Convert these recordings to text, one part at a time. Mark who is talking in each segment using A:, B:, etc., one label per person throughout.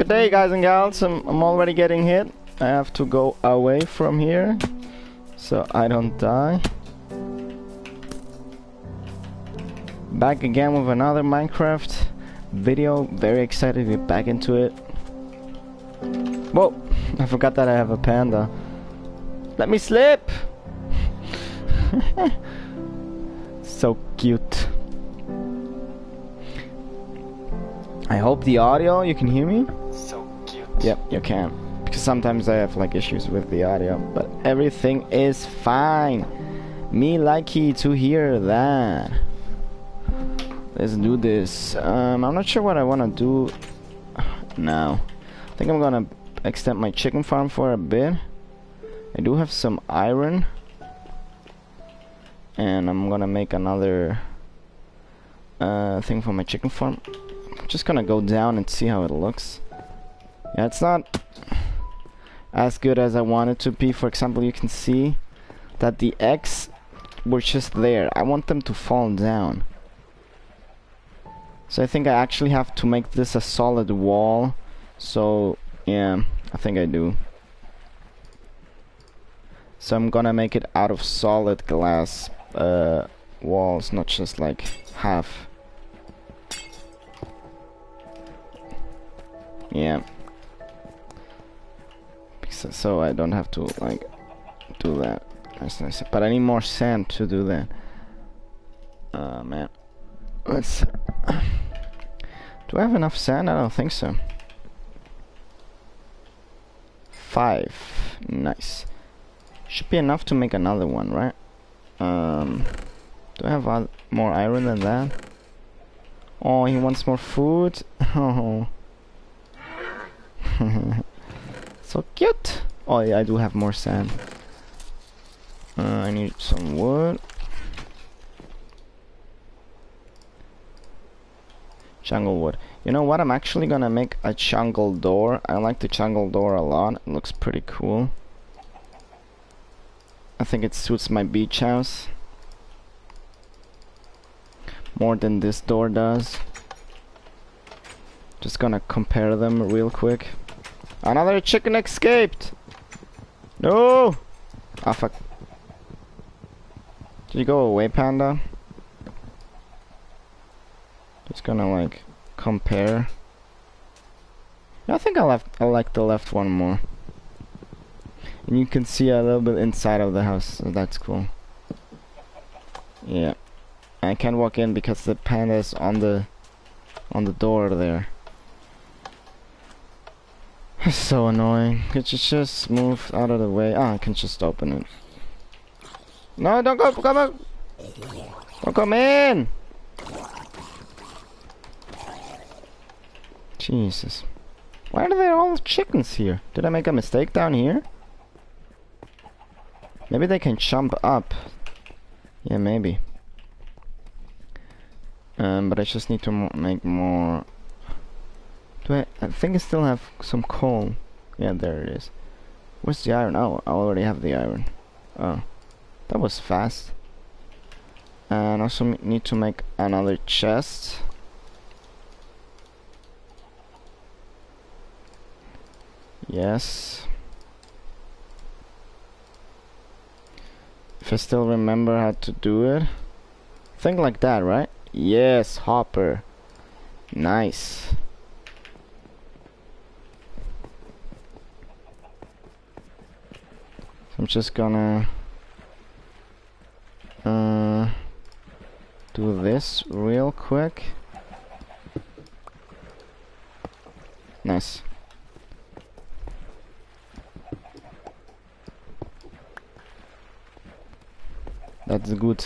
A: Good day, guys and gals. I'm already getting hit. I have to go away from here so I don't die. Back again with another Minecraft video. Very excited to get back into it. Whoa, I forgot that I have a panda. Let me slip! So cute. I hope the audio, you can hear me?
B: So cute.
A: Yep, you can. Because sometimes I have like issues with the audio, but everything is fine. Me likey to hear that. Let's do this. I'm not sure what I want to do now. I think I'm gonna extend my chicken farm for a bit. I do have some iron. And I'm gonna make another thing for my chicken farm. I'm just gonna go down and see how it looks. Yeah, it's not as good as I want it to be. For example, you can see that the eggs were just there. I want them to fall down. So I think I actually have to make this a solid wall. So yeah, I think I do. So I'm gonna make it out of solid glass walls, not just like half. Yeah. So I don't have to like do that. That's nice. But I need more sand to do that. Man. Let's. Do I have enough sand? I don't think so. 5. Nice. Should be enough to make another one, right? Do I have more iron than that? Oh, he wants more food. Oh. So cute. Oh yeah, I do have more sand. I need some wood. Jungle wood. You know what? I'm actually gonna make a jungle door. I like the jungle door a lot. It looks pretty cool. I think it suits my beach house more than this door does. Just gonna compare them real quick. Another chicken escaped! No! Ah, fuck. Did you go away, panda? Just gonna like compare. Yeah, I think I like the left one more. And you can see a little bit inside of the house, so that's cool. Yeah. I can't walk in because the panda is on the door there. It's so annoying. Could you just move out of the way? Ah, I can just open it. No, don't go, come out! Don't come in! Jesus. Why are there all chickens here? Did I make a mistake down here? Maybe they can jump up. Yeah, maybe. But I just need to make more. I think I still have some coal. Yeah, there it is. Where's the iron? Oh, I already have the iron. Oh, that was fast. And also need to make another chest. Yes. If I still remember how to do it. Think like that, right? Yes, hopper. Nice. So I'm just gonna do this real quick. Nice. That's good.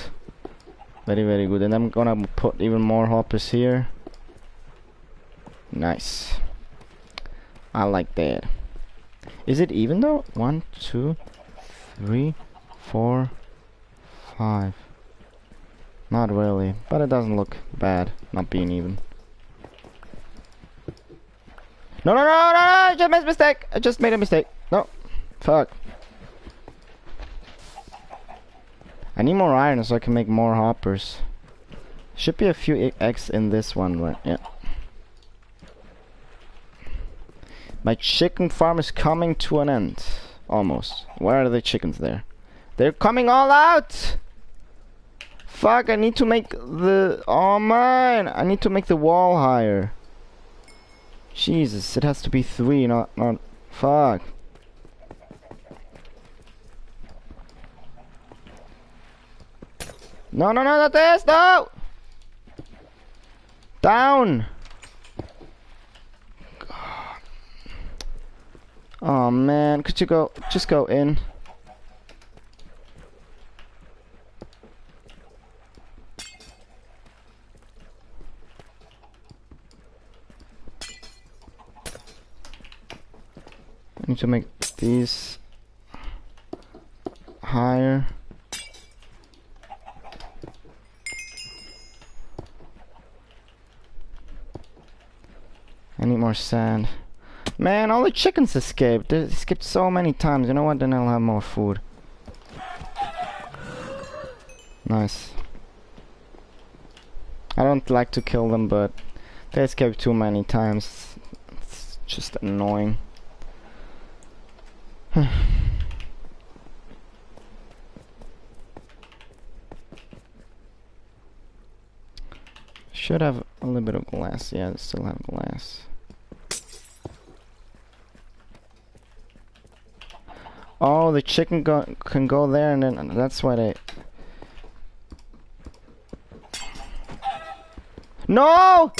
A: Very, very good. And I'm gonna put even more hoppers here. Nice. I like that. Is it even though? 1, 2, 3, 4, 5. Not really, but it doesn't look bad not being even. No, no, no, no, no! I just made a mistake! I just made a mistake. No. Fuck. I need more iron so I can make more hoppers. Should be a few eggs in this one, right? Yeah. My chicken farm is coming to an end. Almost. Where are the chickens there? They're coming all out! Fuck, I need to make the... Oh man! I need to make the wall higher. Jesus, it has to be 3, not... Fuck. No, no, no, not this! No! Down! God. Oh man, could you go... Just go in. I need to make these higher. I need more sand. Man, all the chickens escaped. They escaped so many times. You know what? Then I'll have more food. Nice. I don't like to kill them, but they escaped too many times. It's just annoying. Should have a little bit of glass. Yeah, I still have glass. Oh, the chicken can go there, and then that's why they... No!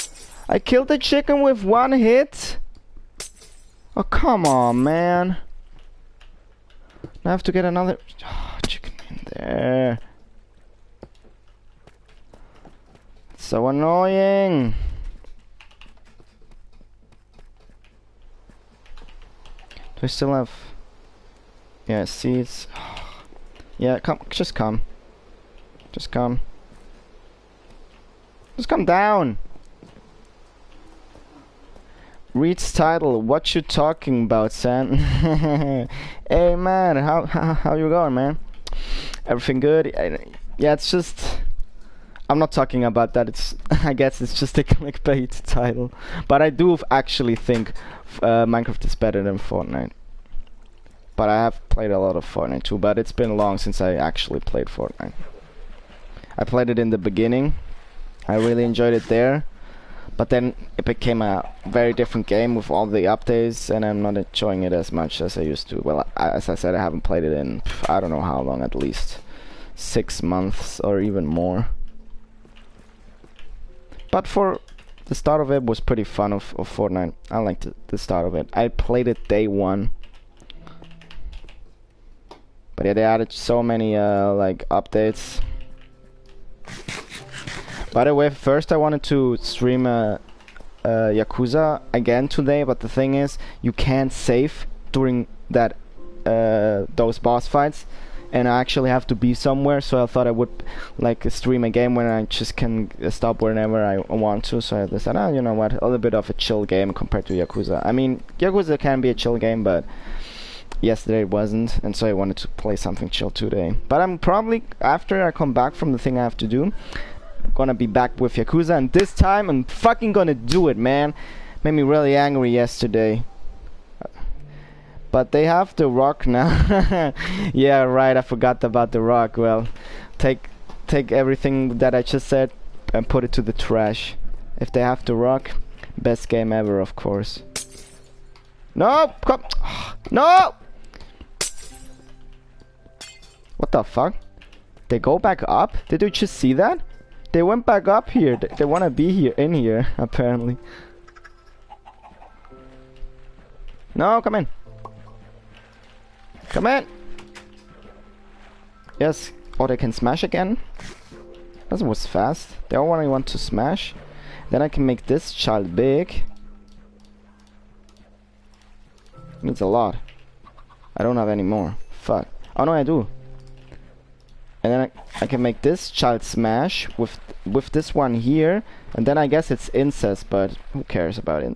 A: I killed the chicken with 1 hit? Oh, come on, man. I have to get another chicken in there. It's so annoying. Do I still have... Yeah, seeds. Yeah, come, just come. Just come. Just come down. Reads title, what you talking about, Sam? Hey man, how you going, man? Everything good? Yeah, it's just... I'm not talking about that, it's... I guess it's just a clickbait title. But I do actually think Minecraft is better than Fortnite. But I have played a lot of Fortnite too, but it's been long since I actually played Fortnite. I played it in the beginning. I really enjoyed it there. But then it became a very different game with all the updates, and I'm not enjoying it as much as I used to. Well, as I said, I haven't played it in, I don't know how long, at least 6 months or even more. But for the start of it was pretty fun of Fortnite. I liked the start of it. I played it day 1. But yeah, they added so many like updates. By the way, first I wanted to stream Yakuza again today, but the thing is, you can't save during that those boss fights, and I actually have to be somewhere. So I thought I would like stream a game when I just can stop whenever I want to. So I decided, oh, you know what, a little bit of a chill game compared to Yakuza. I mean, Yakuza can be a chill game, but yesterday it wasn't, and so I wanted to play something chill today. But I'm probably, after I come back from the thing I have to do, gonna be back with Yakuza, and this time I'm fucking gonna do it, man. Made me really angry yesterday. But they have the rock now. Yeah, right, I forgot about the rock. Well, take everything that I just said and put it to the trash. If they have the rock, best game ever, of course. No, come. No! What the fuck? They go back up? Did you just see that? They went back up here. They want to be here, in here, apparently. No, come in. Come in. Yes. Oh, they can smash again? That was fast. They all only want to smash. Then I can make this child big. Needs a lot. I don't have any more. Fuck. Oh no, I do. And then I can make this child smash with this one here, and then I guess it's incest, but who cares about it?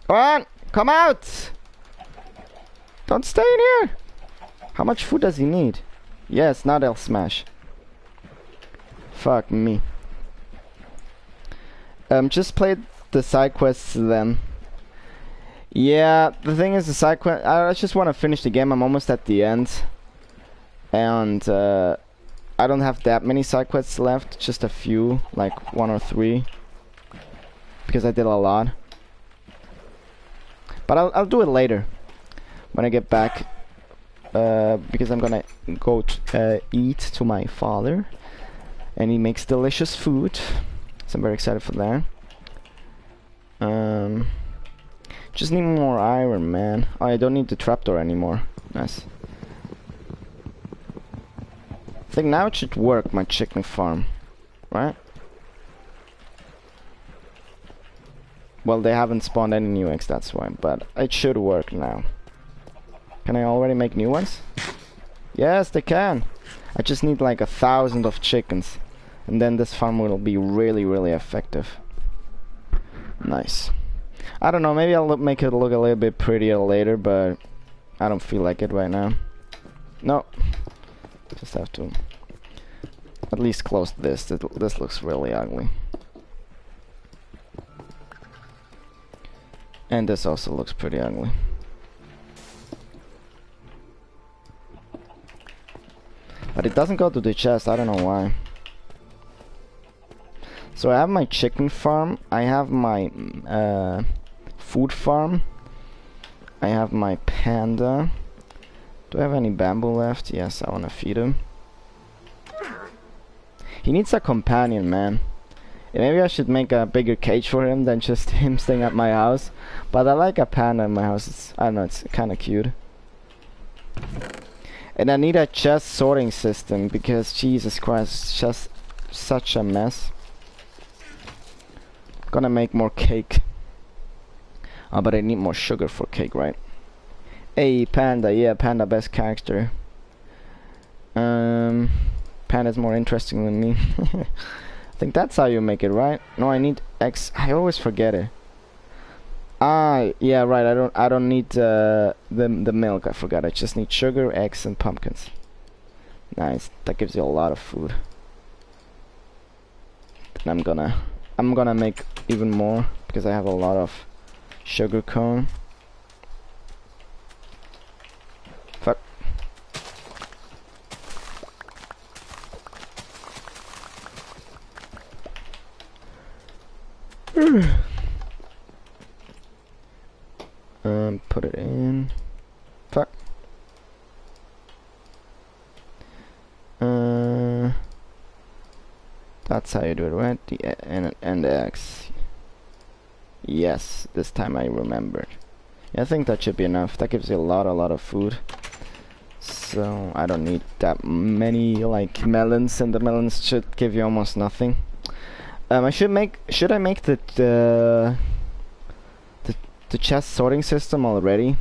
A: Come on, come out! Don't stay in here. How much food does he need? Yes, now they'll smash. Fuck me. Just played the side quests then. Yeah, the thing is the side quest. I just want to finish the game. I'm almost at the end, and I don't have that many side quests left. Just a few, like 1 or 3, because I did a lot. But I'll do it later when I get back, because I'm gonna go eat to my father, and he makes delicious food, so I'm very excited for that. Just need more iron, man. Oh, I don't need the trapdoor anymore. Nice. I think now it should work, my chicken farm, right? Well, they haven't spawned any new eggs, that's why, but it should work now. Can I already make new ones? Yes, they can. I just need like 1,000 of chickens, and then this farm will be really, really effective. Nice. I don't know, maybe I'll make it look a little bit prettier later, but I don't feel like it right now. No. Just have to at least close this. This looks really ugly. And this also looks pretty ugly. But it doesn't go to the chest, I don't know why. So I have my chicken farm, I have my food farm, I have my panda. Do I have any bamboo left? Yes, I want to feed him. He needs a companion, man. Maybe I should make a bigger cage for him than just him staying at my house. But I like a panda in my house. I don't know, it's kind of cute. And I need a chest sorting system because Jesus Christ, it's just such a mess. Gonna make more cake. Oh, but I need more sugar for cake, right? Hey, panda, yeah, panda best character. Panda's more interesting than me. I think that's how you make it, right? No, I need X. I always forget it. Ah, yeah, right. I don't need the milk. I forgot. I just need sugar, eggs, and pumpkins. Nice. That gives you a lot of food. And I'm gonna make even more because I have a lot of sugar cone. Fuck. Put it in. Fuck. That's how you do it, right? The and the X. Yes, this time I remembered. Yeah, I think that should be enough. That gives you a lot of food. So I don't need that many like melons, and the melons should give you almost nothing. Should I make the chest sorting system already?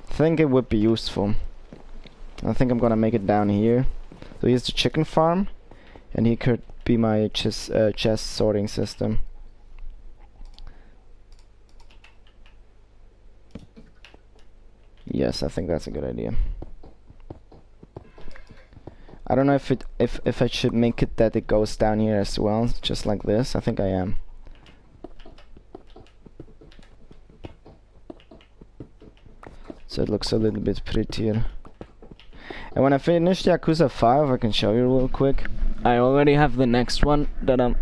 A: I think it would be useful. I think I'm gonna make it down here. So here's the chicken farm, and he could be my chest sorting system. Yes, I think that's a good idea. I don't know if I should make it that it goes down here as well, just like this. I think I am. So it looks a little bit prettier. And when I finish the Yakuza 5, I can show you real quick. I already have the next one that I'm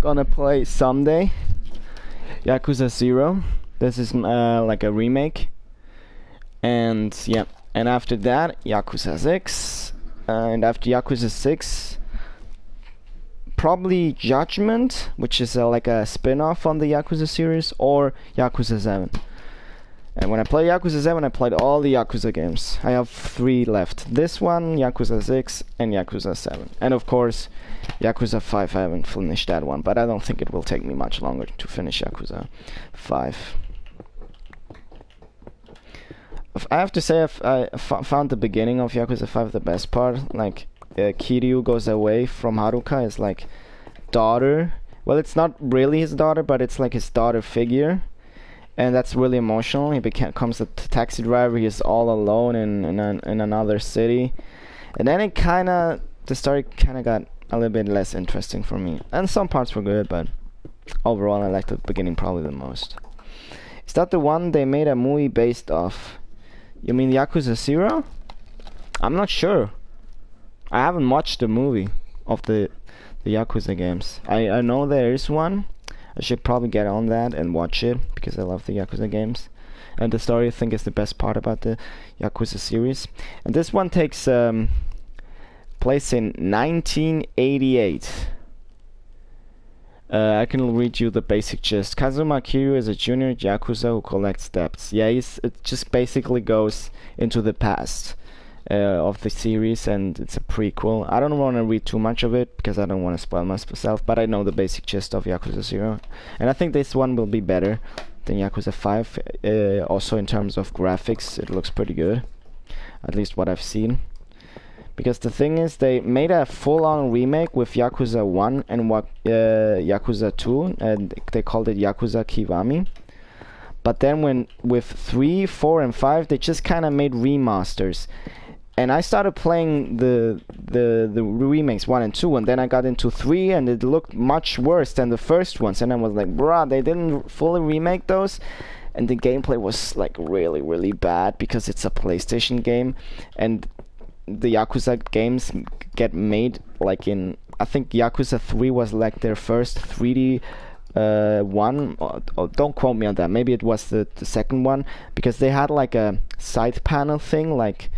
A: gonna play someday. Yakuza 0. This is like a remake. And yeah, and after that, Yakuza 6. And after Yakuza 6, probably Judgment, which is like a spin-off on the Yakuza series, or Yakuza 7. And when I play Yakuza 7, I played all the Yakuza games. I have 3 left. This one, Yakuza 6, and Yakuza 7. And of course, Yakuza 5, I haven't finished that one, but I don't think it will take me much longer to finish Yakuza 5. I have to say, I found the beginning of Yakuza 5 the best part. Like, Kiryu goes away from Haruka, his like daughter. Well, it's not really his daughter, but it's like his daughter figure. And that's really emotional. He becomes a taxi driver. He's all alone in another city. And then it kind of the story kind of got a little bit less interesting for me, and some parts were good, but overall I liked the beginning probably the most. Is that the one they made a movie based off? You mean Yakuza 0? I'm not sure. I haven't watched the movie of the Yakuza games. I know there is one. I should probably get on that and watch it because I love the Yakuza games. And the story I think is the best part about the Yakuza series. And this one takes place in 1988. I can read you the basic gist. Kazuma Kiryu is a junior Yakuza who collects debts. Yeah, it just basically goes into the past of the series, and it's a prequel. I don't want to read too much of it because I don't want to spoil myself, but I know the basic gist of Yakuza 0. And I think this one will be better than Yakuza 5. Also in terms of graphics, it looks pretty good. At least what I've seen. Because the thing is, they made a full-on remake with Yakuza 1 and Yakuza 2, and they called it Yakuza Kiwami. But then with 3, 4, and 5, they just kind of made remasters. And I started playing the remakes 1 and 2, and then I got into 3, and it looked much worse than the first ones. And I was like, bruh, they didn't fully remake those. And the gameplay was like really, really bad because it's a PlayStation game, and the Yakuza games get made like in, I think Yakuza 3 was like their first 3D one. Don't quote me on that. Maybe it was the second one, because they had like a side panel thing, like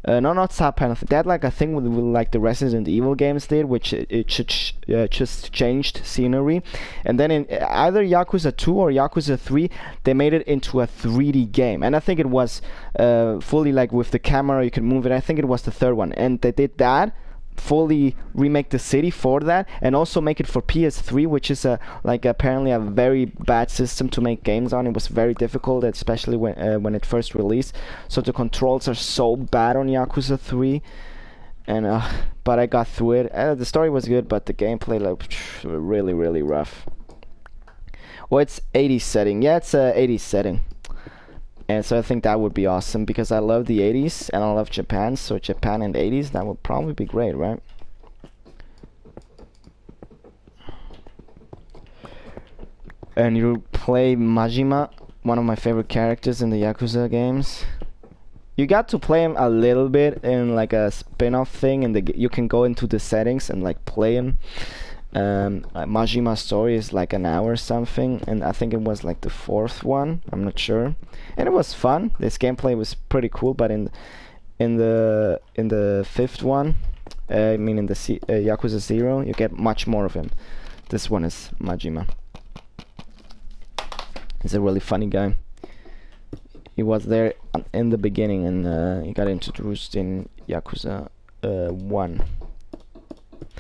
A: no, not side panel. They had like a thing with like the Resident Evil games did, which it just changed scenery, and then in either Yakuza 2 or Yakuza 3, they made it into a 3D game, and I think it was fully like with the camera you can move it. I think it was the third one, and they did that. Fully remake the city for that, and also make it for PS3, which is apparently a very bad system to make games on. It was very difficult, especially when it first released. So the controls are so bad on Yakuza 3, and but I got through it. The story was good, but the gameplay looked really, really rough. Well, it's 80s setting. Yeah, it's a 80s setting. And so I think that would be awesome, because I love the 80s and I love Japan. So Japan and 80s, that would probably be great, right? And you play Majima, one of my favorite characters in the Yakuza games. You got to play him a little bit in like a spin-off thing, and you can go into the settings and like play him. Majima's story is like an hour or something, and I think it was like the 4th one, I'm not sure, and it was fun. This gameplay was pretty cool, but in the 5th one, I mean in the Yakuza 0, you get much more of him. This one is Majima. He's a really funny guy. He was there in the beginning, and he got introduced in Yakuza 1.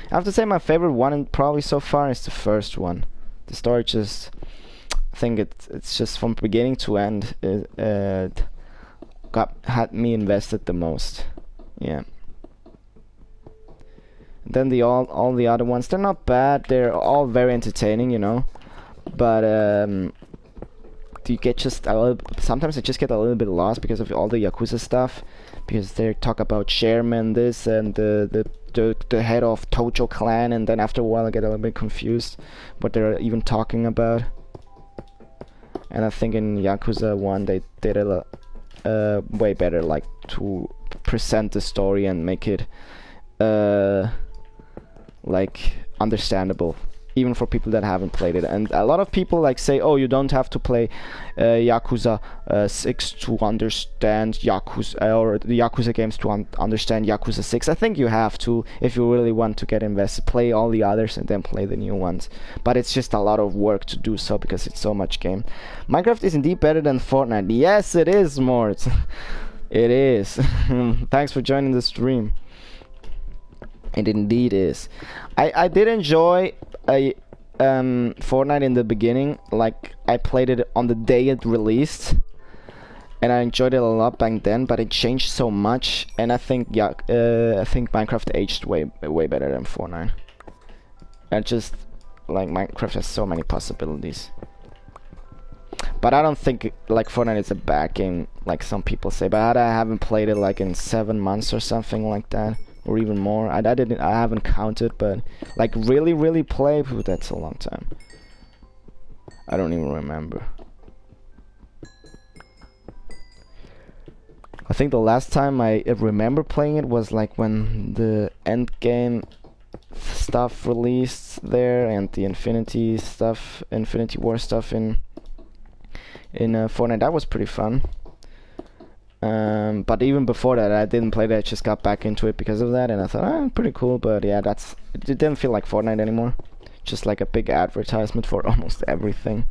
A: I have to say my favorite one, and probably so far, is the first one. The story just, I think it's just from beginning to end, it had me invested the most. Yeah. And then all the other ones, they're not bad. They're all very entertaining, you know. But you get just a little. Sometimes I just get a little bit lost because of all the Yakuza stuff, because they talk about chairman this and the head of Tojo clan, and then after a while I get a little bit confused what they're even talking about. And I think in Yakuza 1 they did it way better, like to present the story and make it like understandable, even for people that haven't played it. And a lot of people like say, oh, you don't have to play Yakuza 6 to understand Yakuza, or the Yakuza games to understand Yakuza 6. I think you have to, if you really want to get invested. Play all the others and then play the new ones. But it's just a lot of work to do so, because it's so much game. Minecraft is indeed better than Fortnite. Yes, it is, Mort. It is. Thanks for joining the stream. It indeed is. I did enjoy Fortnite in the beginning. Like, I played it on the day it released, and I enjoyed it a lot back then. But it changed so much, and I think I think Minecraft aged way better than Fortnite. And just like Minecraft has so many possibilities. But I don't think like Fortnite is a bad game like some people say. But I haven't played it like in 7 months or something like that. or even more. I haven't counted, but like really play. Ooh, that's a long time. I don't even remember. I think the last time I remember playing it was like when the end game stuff released there, and the Infinity War stuff in Fortnite. That was pretty fun. But even before that, I didn't play that. I just got back into it because of that, and I thought, pretty cool. But yeah, it didn't feel like Fortnite anymore. Just like a big advertisement for almost everything.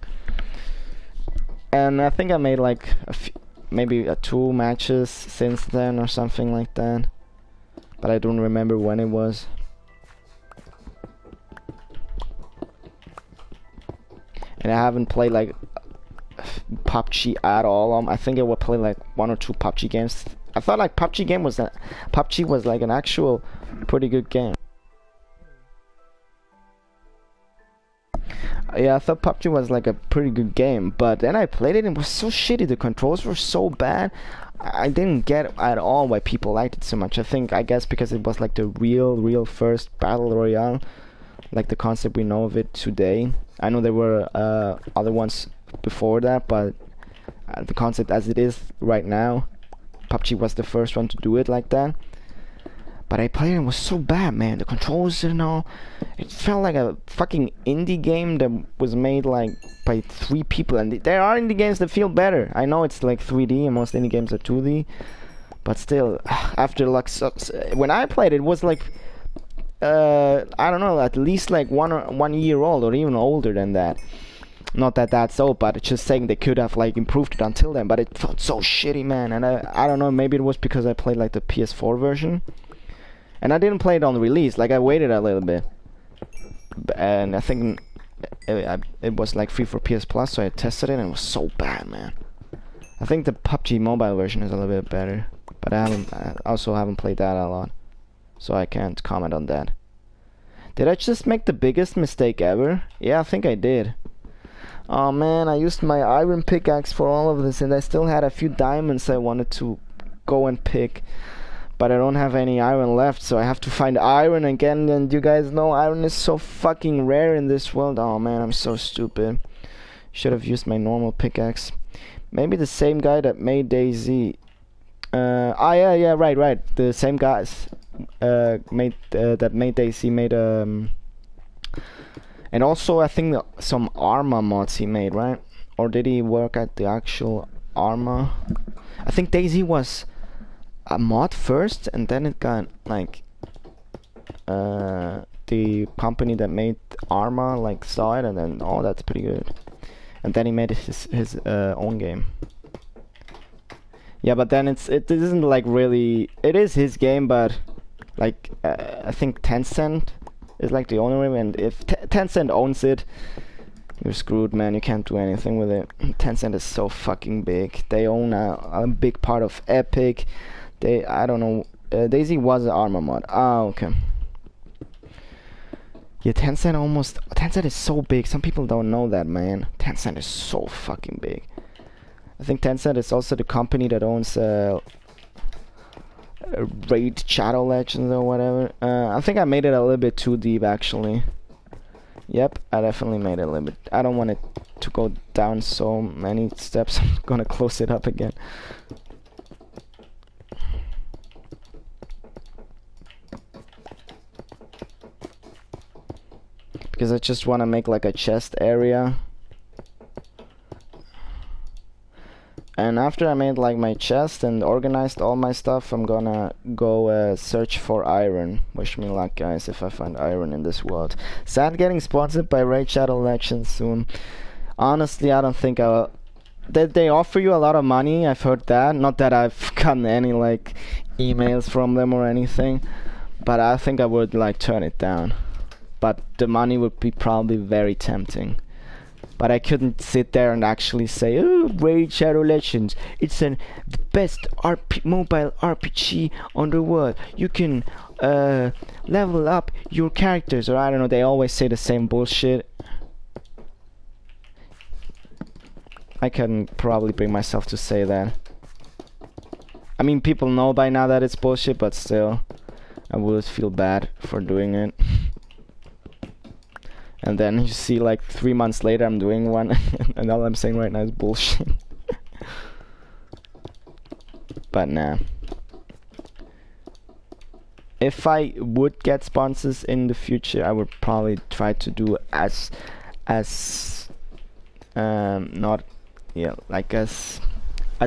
A: And I think I made like maybe 2 matches since then or something like that, but I don't remember when it was. And I haven't played like PUBG at all. I think I would play like 1 or 2 PUBG games. I thought like PUBG was like an actual pretty good game. Yeah, I thought PUBG was like a pretty good game, but then I played it and it was so shitty. The controls were so bad. I didn't get at all why people liked it so much. I guess because it was like the real first battle royale, like the concept we know of it today. I know there were other ones before that, but the concept as it is right now, PUBG was the first one to do it like that. But I played it and it was so bad, man. The controls and all. It felt like a fucking indie game that was made like by 3 people. And there are indie games that feel better. I know it's like 3D and most indie games are 2D. But still, after like when I played it was like I don't know, at least like 1 year old or even older than that. Not that that's old, but it's just saying they could have like improved it until then. But it felt so shitty, man. And I don't know, maybe it was because I played like the PS4 version. And I didn't play it on release, like I waited a little bit. And I think it was like free for PS Plus, so I tested it and it was so bad, man. I think the PUBG mobile version is a little bit better, but I also haven't played that a lot, so I can't comment on that. Did I just make the biggest mistake ever? Yeah, I think I did. Oh man, I used my iron pickaxe for all of this and I still had a few diamonds I wanted to go and pick. But I don't have any iron left, so I have to find iron again, and you guys know iron is so fucking rare in this world. Oh man, I'm so stupid. Should have used my normal pickaxe. Maybe the same guy that made DayZ. Yeah, right. The same guys that made DayZ made and also I think some armor mods he made, right? Or did he work at the actual armor? I think DayZ was a mod first, and then it got like the company that made armor like saw it, and then that's pretty good. And then he made his own game. Yeah, but then it isn't like really. It is his game, but like I think Tencent is like the owner of it, and if Tencent owns it, you're screwed, man. You can't do anything with it. Tencent is so fucking big. They own a big part of Epic. I don't know. DayZ was an armor mod. Okay. Yeah, Tencent is so big. Some people don't know that, man. Tencent is so fucking big. I think Tencent is also the company that owns Raid Shadow Legends or whatever. I think I made it a little bit too deep, actually. Yep, I definitely made it a little bit. I don't want it to go down so many steps. I'm gonna close it up again. Because I just want to make like a chest area. And after I made like my chest and organized all my stuff, I'm gonna go search for iron. Wish me luck, guys, if I find iron in this world. Sad getting sponsored by Raid Shadow Legends soon. Honestly, I don't think I'll... They offer you a lot of money, I've heard that. Not that I've gotten any like emails from them or anything. But I think I would like turn it down. But the money would be probably very tempting. But I couldn't sit there and actually say, oh, Raid Shadow Legends, it's the best mobile RPG on the world. You can level up your characters, or I don't know, they always say the same bullshit. I can probably bring myself to say that. I mean, people know by now that it's bullshit, but still. I would feel bad for doing it. And then you see like 3 months later I'm doing one and all I'm saying right now is bullshit. But nah. If I would get sponsors in the future, I would probably try to do as not, yeah, like as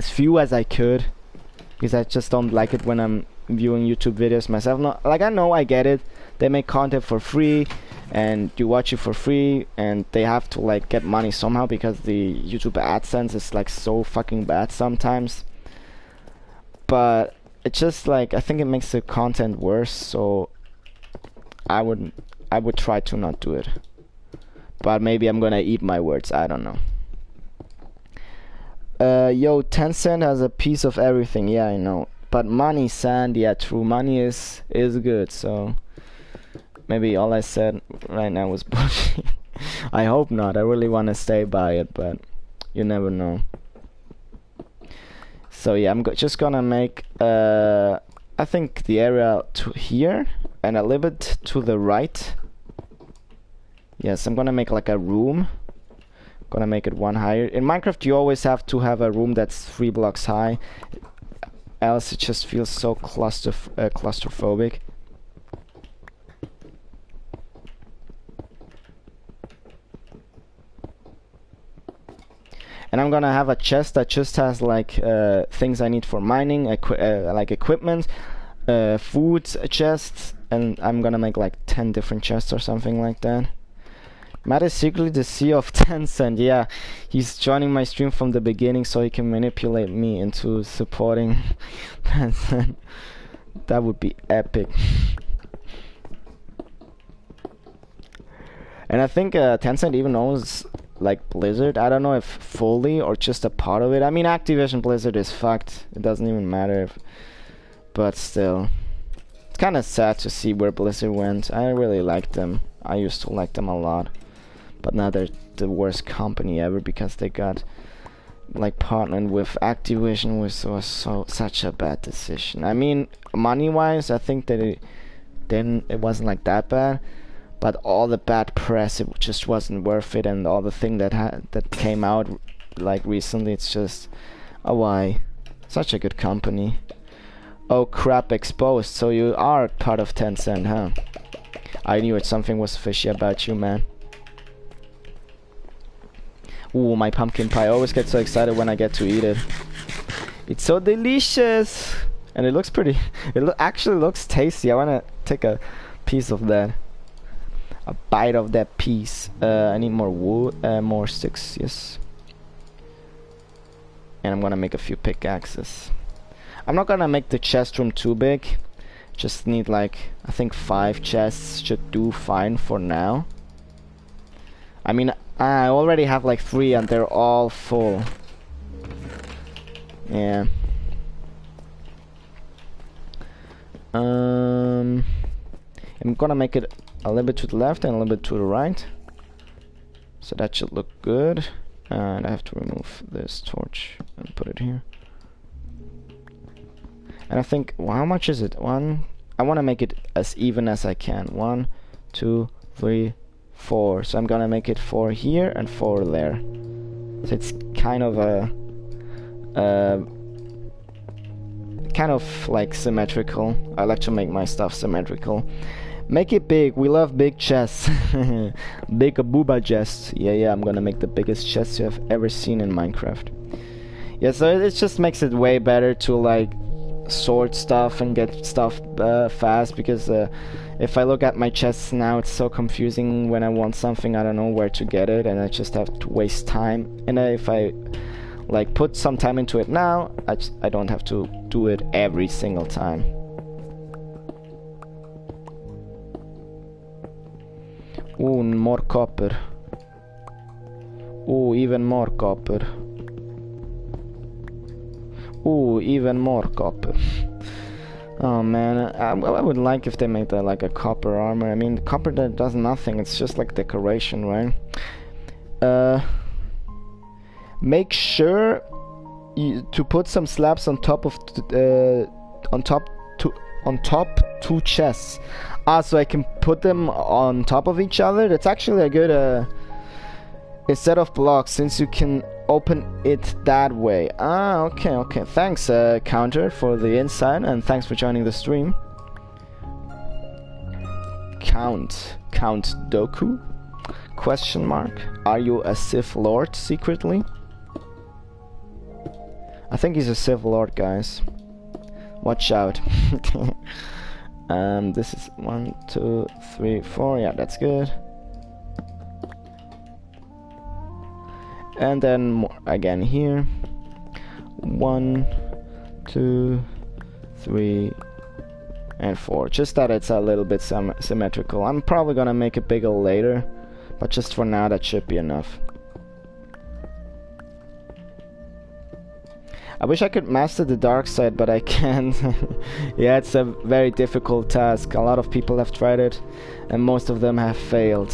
A: few as I could, because I just don't like it when I'm viewing YouTube videos myself. Not like, I know, I get it, they make content for free and you watch it for free, and they have to like get money somehow because the YouTube AdSense is like so fucking bad sometimes. But it's just like, I think it makes the content worse, so I would try to not do it. But maybe I'm gonna eat my words, I don't know. Yo, Tencent has a piece of everything, yeah, I know. But money, Sand, yeah, true, money is good, so maybe all I said right now was bullshit. I hope not, I really want to stay by it, but you never know. So yeah, I'm just gonna make, I think the area to here, and a little bit to the right. Yes, I'm gonna make like a room. Gonna make it one higher. In Minecraft, you always have to have a room that's 3 blocks high, else it just feels so claustrophobic. And I'm gonna have a chest that just has like things I need for mining, like equipment, food chests, and I'm gonna make like 10 different chests or something like that. Matt is secretly the CEO of Tencent. Yeah, he's joining my stream from the beginning so he can manipulate me into supporting Tencent. That would be epic. And I think Tencent even owns like Blizzard. I don't know if fully or just a part of it. I mean, Activision Blizzard is fucked. It doesn't even matter if, but still, it's kind of sad to see where Blizzard went. I really liked them. I used to like them a lot, but now they're the worst company ever because they got like partnered with Activision, which was such a bad decision. I mean, money wise, I think that it wasn't like that bad. But all the bad press, it just wasn't worth it, and all the thing that came out like recently, it's just, oh why? Such a good company. Oh crap, exposed. So you are part of Tencent, huh? I knew it. Something was fishy about you, man. Ooh, my pumpkin pie. I always get so excited when I get to eat it. It's so delicious, and it looks pretty. It actually looks tasty. I wanna take a piece of that. A bite of that piece. I need more wood, more sticks, yes. And I'm gonna make a few pickaxes. I'm not gonna make the chest room too big. Just need like, I think 5 chests should do fine for now. I mean, I already have like 3 and they're all full. Yeah. I'm gonna make it a little bit to the left and a little bit to the right, so that should look good. And I have to remove this torch and put it here. And I think, well, how much is it? I want to make it as even as I can. 1, 2, 3, 4. So I'm gonna make it 4 here and 4 there. So it's kind of a kind of like symmetrical. I like to make my stuff symmetrical. Make it big. We love big chests. Big booba chests. Yeah, I'm gonna make the biggest chest you have ever seen in Minecraft. Yeah, so it just makes it way better to like sort stuff and get stuff fast, because if I look at my chests now, it's so confusing. When I want something, I don't know where to get it, and I just have to waste time. And if I like put some time into it now, I don't have to do it every single time. Ooh, more copper. Ooh, even more copper. Ooh, even more copper. Oh man, I would like if they made that like a copper armor. I mean, copper that does nothing, it's just like decoration, right? Make sure to put some slabs on top of on top 2 chests. Ah, so I can put them on top of each other. That's actually a good a set of blocks, since you can open it that way. Ah, okay, okay. Thanks, Counter, for the insight, and thanks for joining the stream. Count Doku? Question mark. Are you a Sith Lord secretly? I think he's a Sith Lord, guys. Watch out. This is 1, 2, 3, 4. Yeah, that's good. And then again here. 1, 2, 3, and 4. Just that it's a little bit symmetrical. I'm probably gonna make it bigger later, but just for now that should be enough. I wish I could master the dark side, but I can't. Yeah, it's a very difficult task. A lot of people have tried it, and most of them have failed.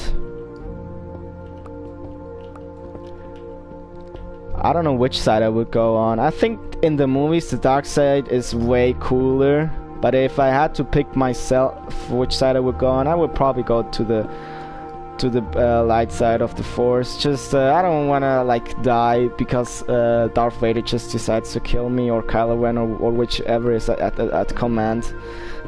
A: I don't know which side I would go on. I think in the movies the dark side is way cooler, but if I had to pick myself which side I would go on, I would probably go to the light side of the Force. Just I don't wanna like die because Darth Vader just decides to kill me, or Kylo Ren, or whichever is at command.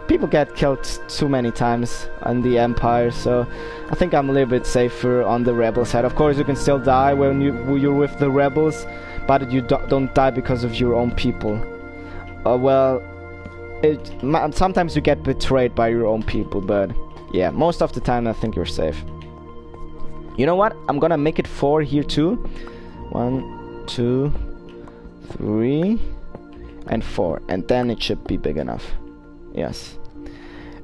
A: People get killed too many times on the Empire, so I think I'm a little bit safer on the Rebel side. Of course, you can still die when you're with the Rebels, but you don't die because of your own people. Well, sometimes you get betrayed by your own people, but yeah, most of the time I think you're safe. You know what? I'm gonna make it 4 here too. 1, 2, 3, and 4, and then it should be big enough. Yes.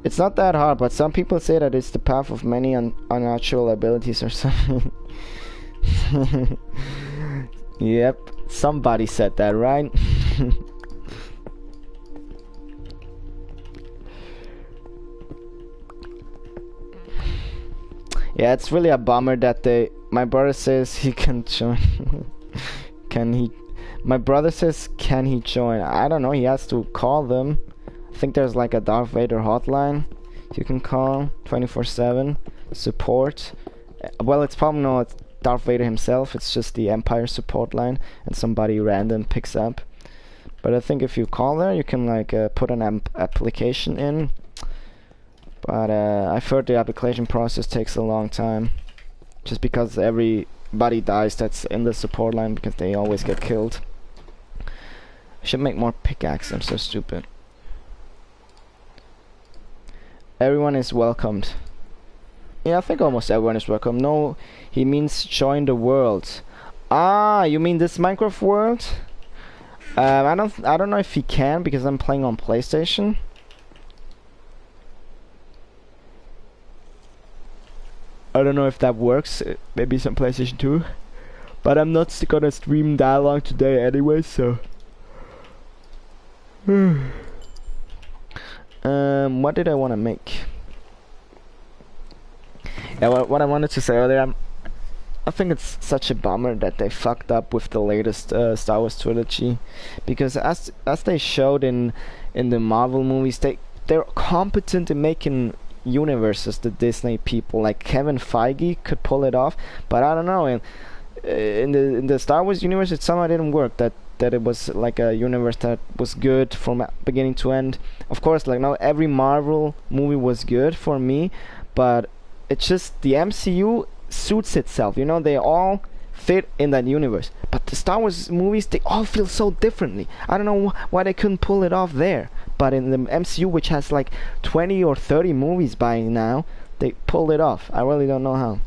A: It's not that hard, but some people say that it's the path of many unnatural abilities or something. Yep, somebody said that, right? Yeah, it's really a bummer that my brother says he can join. My brother says, can he join? I don't know, he has to call them. I think there's like a Darth Vader hotline you can call 24/7 support. Well, it's probably not Darth Vader himself, it's just the Empire support line, and somebody random picks up. But I think if you call there, you can like put an application in. But I've heard the application process takes a long time, just because everybody dies that's in the support line, because they always get killed. I should make more pickaxe. I'm so stupid. Everyone is welcomed. Yeah, I think almost everyone is welcome. No, he means join the world. Ah, you mean this Minecraft world? I don't know if he can, because I'm playing on PlayStation. I don't know if that works. Maybe some PlayStation 2. But I'm not gonna stream dialogue today anyway, so. What did I want to make? Yeah, what I wanted to say earlier, I think it's such a bummer that they fucked up with the latest Star Wars trilogy, because as they showed in the Marvel movies, they're competent in making universes. The Disney people, like Kevin Feige, could pull it off, but I don't know. In the Star Wars universe, it somehow didn't work. That it was like a universe that was good from beginning to end. Of course, like not every Marvel movie was good for me, but it's just the MCU suits itself. You know, they all fit in that universe. But the Star Wars movies, they all feel so differently. I don't know why they couldn't pull it off there. But in the MCU, which has like 20 or 30 movies by now, they pulled it off. I really don't know how.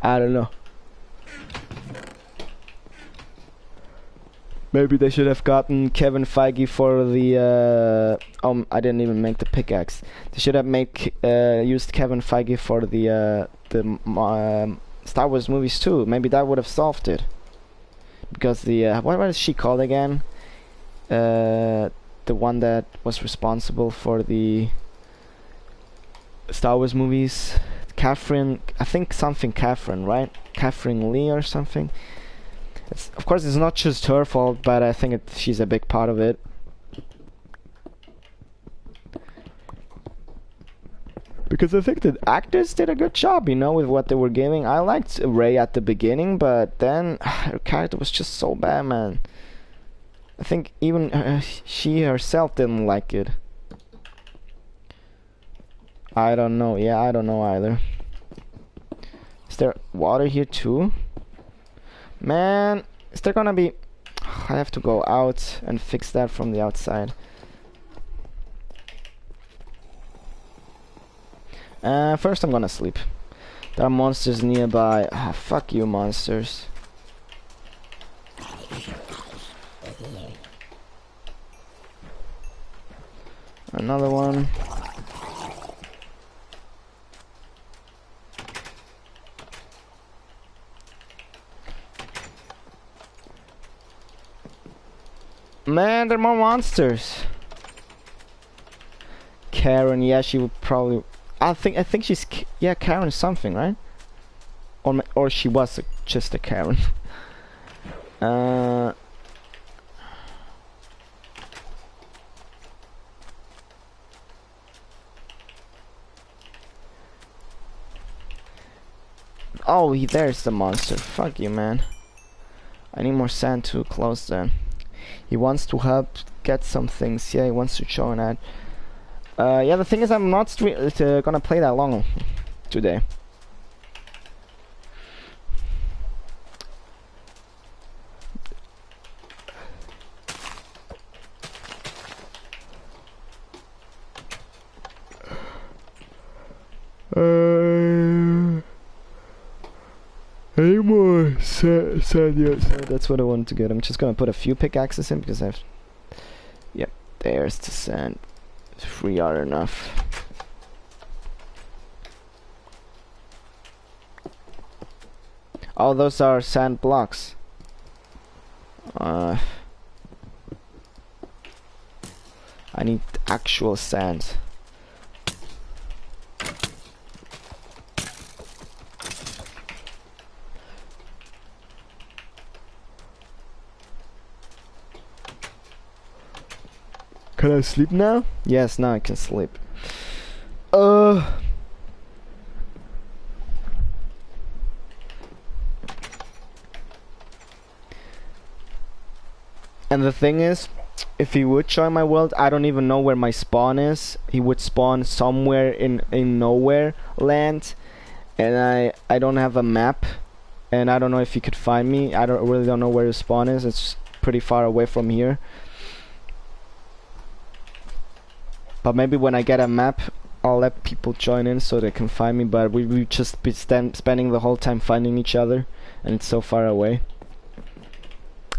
A: I don't know. Maybe they should have gotten Kevin Feige for the I didn't even make the pickaxe. They should have used Kevin Feige for the Star Wars movies too. Maybe that would have solved it. Because the what is she called again? The one that was responsible for the Star Wars movies, Catherine, I think something Catherine, right? Catherine Lee or something. Of course, it's not just her fault, but I think she's a big part of it. Because I think the actors did a good job, you know, with what they were giving. I liked Ray at the beginning, but then her character was just so bad, man. I think even she herself didn't like it. I don't know. Yeah, I don't know either. Is there water here too? Man, is there gonna be... I have to go out and fix that from the outside. First I'm gonna sleep. There are monsters nearby. Ah, fuck you, monsters. Another one. Man, there are more monsters. Karen, yeah, she would probably... I think she's... Yeah, Karen something, right? Or she was just a Karen. Oh, there's the monster. Fuck you, man. I need more sand to close that. He wants to help get some things. Yeah, he wants to join that. Yeah, the thing is, I'm not gonna play that long today. Any more sand? Yeah, that's what I wanted to get. I'm just gonna put a few pickaxes in because I've... Yep, there's the sand. 3 are enough. Oh, those are sand blocks. I need actual sand. Can I sleep now? Yes, now I can sleep. And the thing is, if he would join my world, I don't even know where my spawn is. He would spawn somewhere in nowhere land, and I don't have a map, and I don't know if he could find me. I really don't know where his spawn is. It's pretty far away from here. But maybe when I get a map, I'll let people join in so they can find me. But we just be spending the whole time finding each other, and it's so far away.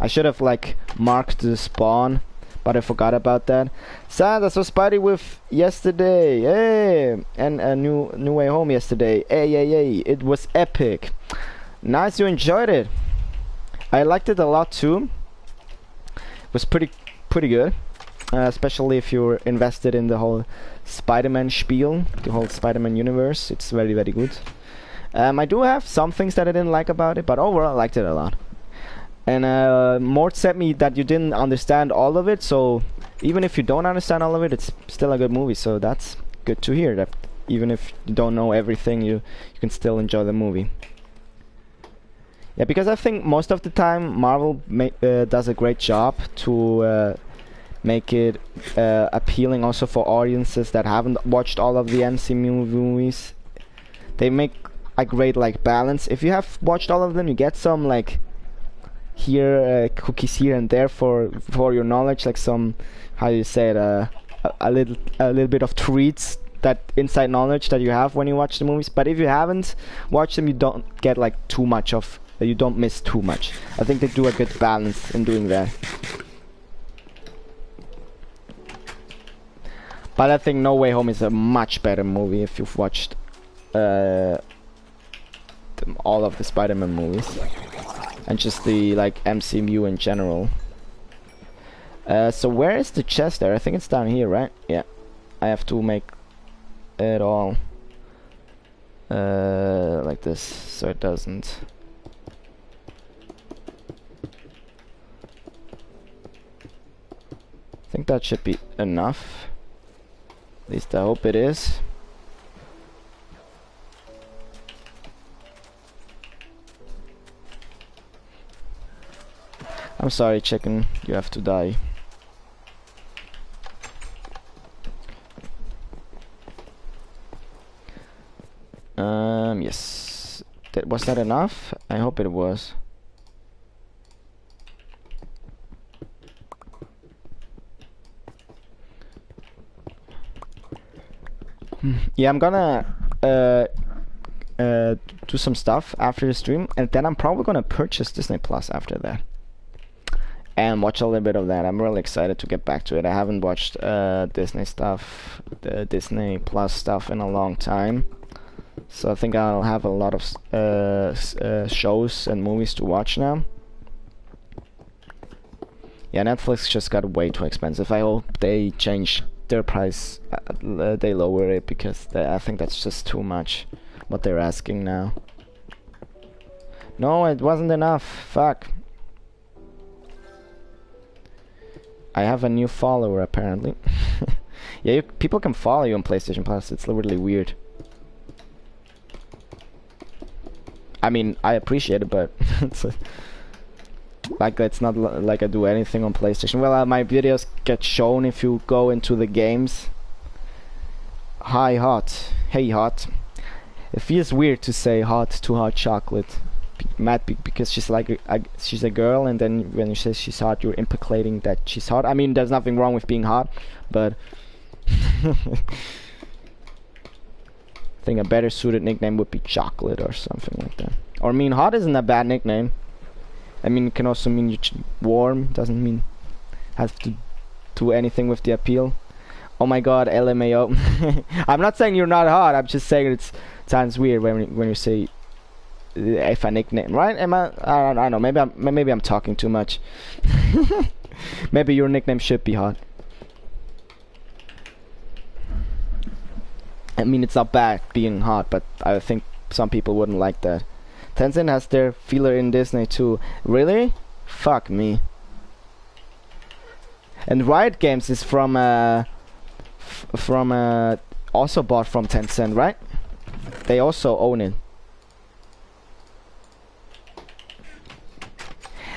A: I should have like marked the spawn, but I forgot about that. Sad, I saw Spidey with yesterday. Hey, and a new way home yesterday. Hey, it was epic. Nice, you enjoyed it. I liked it a lot too. It was pretty good. Especially if you're invested in the whole Spider-Man spiel, the whole Spider-Man universe. It's very, very good. I do have some things that I didn't like about it, but overall I liked it a lot. And Mort said me that you didn't understand all of it, so even if you don't understand all of it, it's still a good movie. So that's good to hear, that even if you don't know everything, you can still enjoy the movie. Yeah, because I think most of the time Marvel does a great job to make it appealing also for audiences that haven't watched all of the MCU movies. They make a great like balance. If you have watched all of them, you get some like cookies here and there for your knowledge, like some, how you say it, a little bit of treats, that inside knowledge that you have when you watch the movies. But if you haven't watched them, you don't get like too much of, you don't miss too much. I think they do a good balance in doing that. But I think No Way Home is a much better movie if you've watched all of the Spider-Man movies and just the like MCU in general. So where is the chest there? I think it's down here, right? Yeah. I have to make it all like this so it doesn't. I think that should be enough. At least I hope it is. I'm sorry, chicken. You have to die. Yes. Was that enough? I hope it was. Yeah, I'm gonna do some stuff after the stream, and then I'm probably gonna purchase Disney Plus after that and watch a little bit of that. I'm really excited to get back to it. I haven't watched Disney stuff, the Disney Plus stuff, in a long time, so I think I'll have a lot of shows and movies to watch now. Yeah, Netflix just got way too expensive. I hope they change their price, they lower it, because I think that's just too much what they're asking now. No, it wasn't enough. Fuck. I have a new follower apparently. Yeah, people can follow you on PlayStation Plus. It's literally weird. I mean, I appreciate it, but it's like, it's not like I do anything on PlayStation. Well, my videos get shown if you go into the games. Hi, Hot. Hey, Hot. It feels weird to say hot to Hot Chocolate. Because she's like she's a girl, and then when you say she's hot, you're implicating that she's hot. I mean, there's nothing wrong with being hot, but I think a better suited nickname would be Chocolate or something like that. Or, I mean, hot isn't a bad nickname. I mean, it can also mean you're warm. Doesn't mean have to do anything with the appeal. Oh my God, LMAO. I'm not saying you're not hot. I'm just saying it sounds weird when you say if a nickname, right? Am I don't know. Maybe I'm talking too much. Maybe your nickname should be hot. I mean, it's not bad being hot, but I think some people wouldn't like that. Tencent has their feeler in Disney too. Really? Fuck me. And Riot Games is from also bought from Tencent, right? They also own it.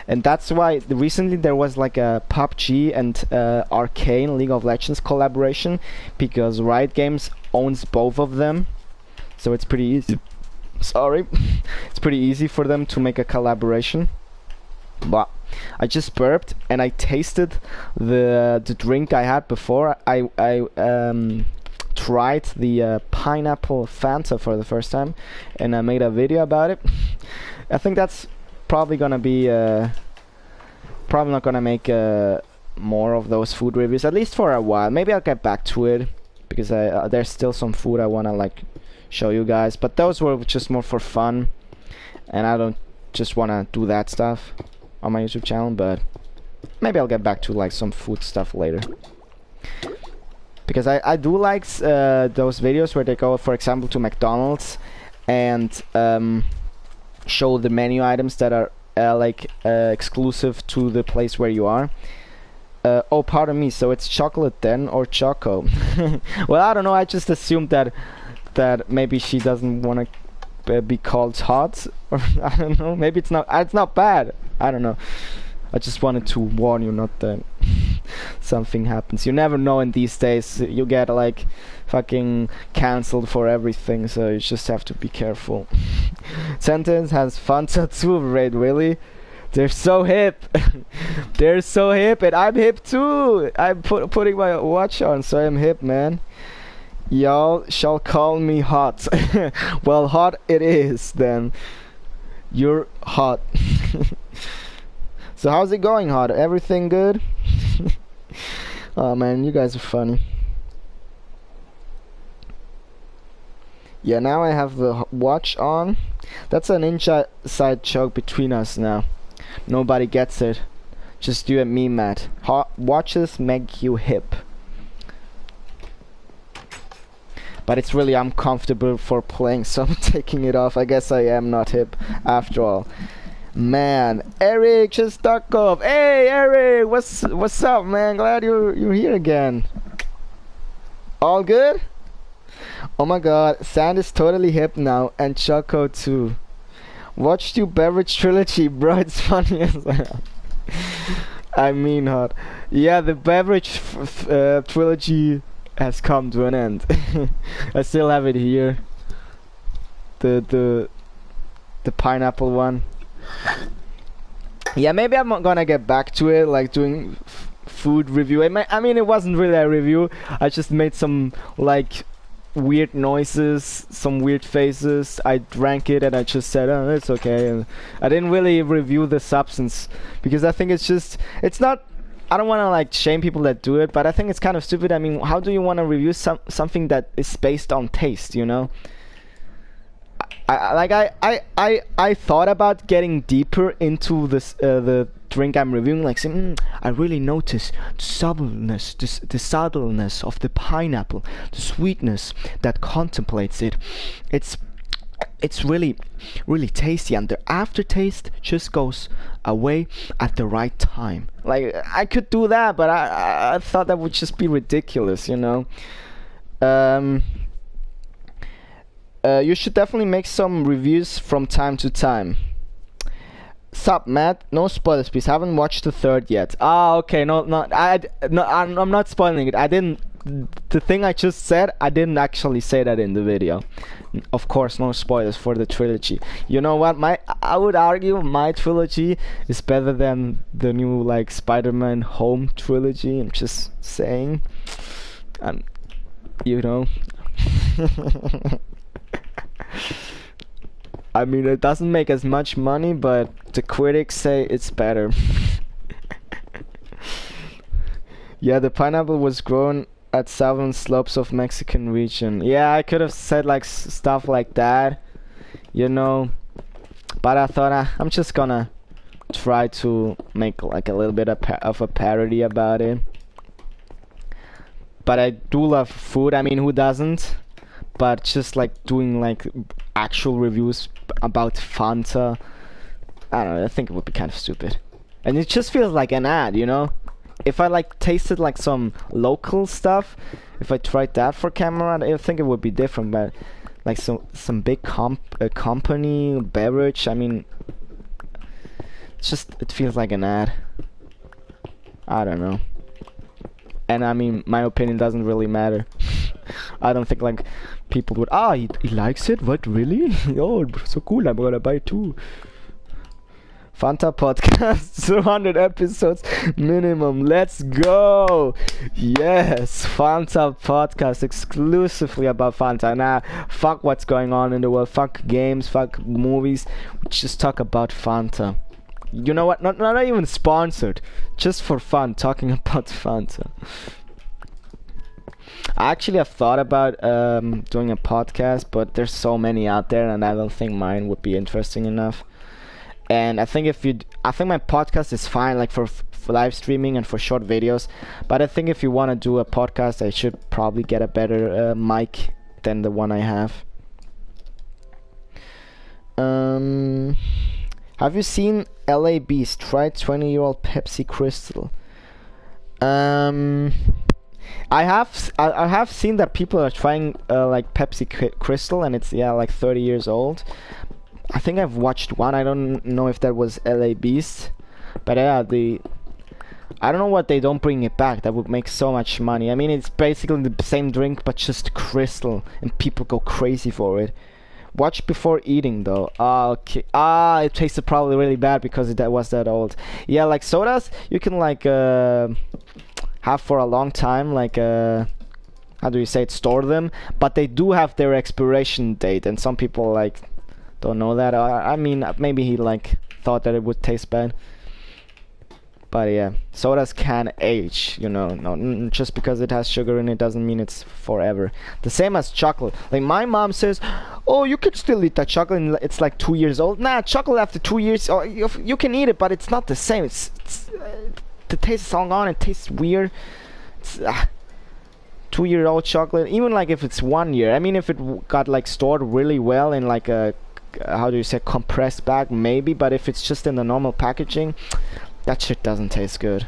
A: And that's why recently there was like a PUBG and Arcane League of Legends collaboration, because Riot Games owns both of them, so it's pretty easy. Sorry, it's pretty easy for them to make a collaboration. But I just burped and I tasted the drink I had before. I tried the pineapple Fanta for the first time, and I made a video about it. I think that's probably gonna be probably not gonna make more of those food reviews, at least for a while. Maybe I'll get back to it, because there's still some food I wanna like show you guys, but those were just more for fun, and I don't just wanna do that stuff on my YouTube channel. But maybe I'll get back to like some food stuff later, because I do like those videos where they go, for example, to McDonald's and show the menu items that are exclusive to the place where you are. Oh, pardon me, so it's chocolate then, or choco? Well, I don't know, I just assumed that maybe she doesn't want to be called hot, or I don't know, maybe it's not bad, I don't know. I just wanted to warn you, not that something happens. You never know in these days. You get like fucking cancelled for everything, so you just have to be careful. Sentence has Fanta too, Raid, really? They're so hip. They're so hip, and I'm hip too. I'm putting my watch on, so I'm hip, man. Y'all shall call me hot. Well, hot it is then. You're hot. So how's it going, Hot? Everything good? Oh man, you guys are funny. Yeah, now I have the watch on. That's an inside joke between us now. Nobody gets it. Just you and me, Matt. Hot watches make you hip. But it's really uncomfortable for playing, so I'm taking it off. I guess I am not hip after all. Man, Eric Shostakov. Hey, Eric, what's up, man? Glad you're here again. All good? Oh my God, Sand is totally hip now, and Choco too. Watched you Beverage Trilogy, bro. It's funny as hell. I mean hot. Yeah, the beverage trilogy has come to an end. I still have it here. The pineapple one. Yeah, maybe I'm gonna get back to it, like doing food review. I mean, it wasn't really a review. I just made some like weird noises, some weird faces. I drank it and I just said, oh, it's okay. And I didn't really review the substance because I think it's not. I don't want to like shame people that do it, but I think it's kind of stupid. I mean, how do you want to review something that is based on taste? You know. I thought about getting deeper into this the drink I'm reviewing, like saying, I really notice the subtleness of the pineapple, the sweetness that contemplates it. It's really tasty, and the aftertaste just goes away at the right time. Like I could do that, but I thought that would just be ridiculous, you know. You should definitely make some reviews from time to time. Sup, Matt? No spoilers, please. Haven't watched the third yet. Ah, okay. No, I'm not spoiling it. I didn't. The thing I just said, I didn't actually say that in the video. Of course, no spoilers for the trilogy. You know what? I would argue my trilogy is better than the new like Spider-Man Home trilogy. I'm just saying. You know. I mean, it doesn't make as much money, but the critics say it's better. Yeah, the pineapple was grown at southern slopes of Mexican region. Yeah, I could have said like stuff like that, you know, but I thought I'm just gonna try to make like a little bit of a parody about it. But I do love food. I mean, who doesn't? But just like doing like actual reviews about Fanta, I don't know, I think it would be kind of stupid. And it just feels like an ad, you know? If I like tasted like some local stuff, if I tried that for camera, I think it would be different. But like some big company beverage, I mean, it feels like an ad. I don't know. And I mean, my opinion doesn't really matter. I don't think like people would, he likes it? What, really? Oh, so cool, I'm gonna buy it too. Fanta podcast, 200 episodes minimum, let's go! Yes, Fanta podcast, exclusively about Fanta. Nah, fuck what's going on in the world, fuck games, fuck movies, we just talk about Fanta. You know what, not even sponsored, just for fun, talking about Fanta. I actually have thought about doing a podcast, but there's so many out there, and I don't think mine would be interesting enough. And I think I think my podcast is fine, like for live streaming and for short videos. But I think if you want to do a podcast, I should probably get a better mic than the one I have. Have you seen LA Beast try 20-year-old Pepsi Crystal? I have seen that people are trying like Pepsi Crystal, and it's like 30 years old. I think I've watched one. I don't know if that was LA Beast, but yeah, I don't know what they don't bring it back. That would make so much money. I mean, it's basically the same drink but just crystal, and people go crazy for it. Watch before eating though. Okay. It tasted probably really bad because it was that old. Yeah, like sodas, you can like have for a long time, like how do you say it, store them, but they do have their expiration date, and some people like don't know that. I mean, maybe he like thought that it would taste bad, but yeah, sodas can age, you know. No, just because it has sugar in it doesn't mean it's forever. The same as chocolate. Like my mom says, oh, you could still eat that chocolate and it's like 2 years old. Nah, chocolate after 2 years, oh, you can eat it, but it's not the same. The taste is all gone. It tastes weird. It's 2-year-old chocolate, even like if it's 1 year. I mean, if it got like stored really well in like a how do you say, compressed bag, maybe. But if it's just in the normal packaging, that shit doesn't taste good.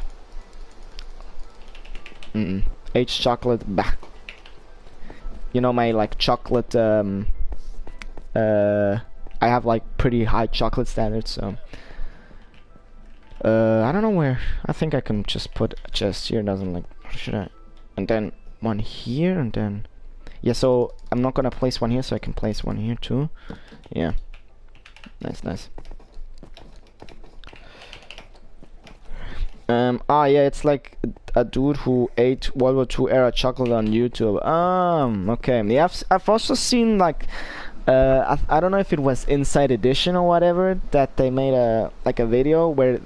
A: Aged chocolate, bah. You know, my like chocolate. I have like pretty high chocolate standards, so I don't know where. I think I can just put a chest here. Doesn't like. Should I? And then one here, and then. Yeah. So I'm not gonna place one here, so I can place one here too. Yeah. Nice, nice. Ah, yeah, it's like a dude who ate World War II era chocolate on YouTube. Okay. Yeah, I've also seen like, I don't know if it was Inside Edition or whatever, that they made a video where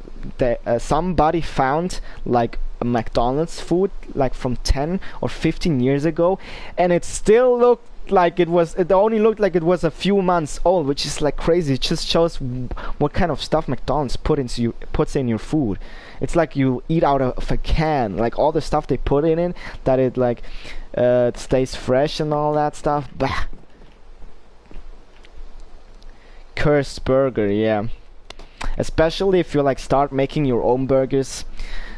A: somebody found like a McDonald's food like from 10 or 15 years ago, and it still looked like it only looked like it was a few months old, which is like crazy. It just shows what kind of stuff McDonald's puts in your food. It's like you eat out of a can, like all the stuff they put in it, that it like it stays fresh and all that stuff. Bah. Cursed burger, yeah. Especially if you like start making your own burgers,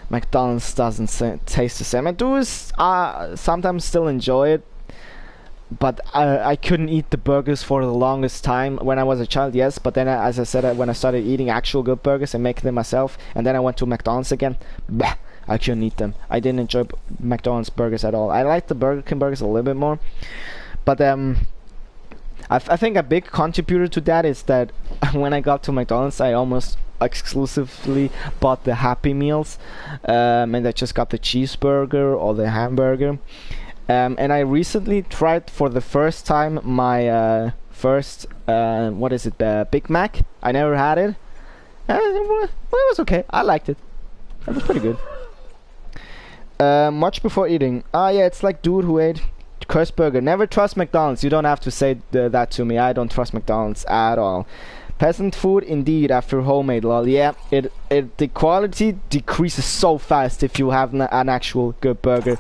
A: McDonald's doesn't taste the same. I do sometimes still enjoy it, but I couldn't eat the burgers for the longest time. When I was a child, yes, but then as I said, when I started eating actual good burgers and making them myself, and then I went to McDonald's again, bah, I couldn't eat them. I didn't enjoy McDonald's burgers at all. I like the Burger King burgers a little bit more, but I think a big contributor to that is that when I got to McDonald's, I almost exclusively bought the Happy Meals, and I just got the cheeseburger or the hamburger. And I recently tried for the first time my first what is it, Big Mac. I never had it. It was okay. I liked it. It was pretty good. Much before eating. Ah, yeah, it's like dude who ate cursed burger. Never trust McDonald's. You don't have to say that to me. I don't trust McDonald's at all. Peasant food indeed after homemade, lol. Yeah, the quality decreases so fast if you have an actual good burger.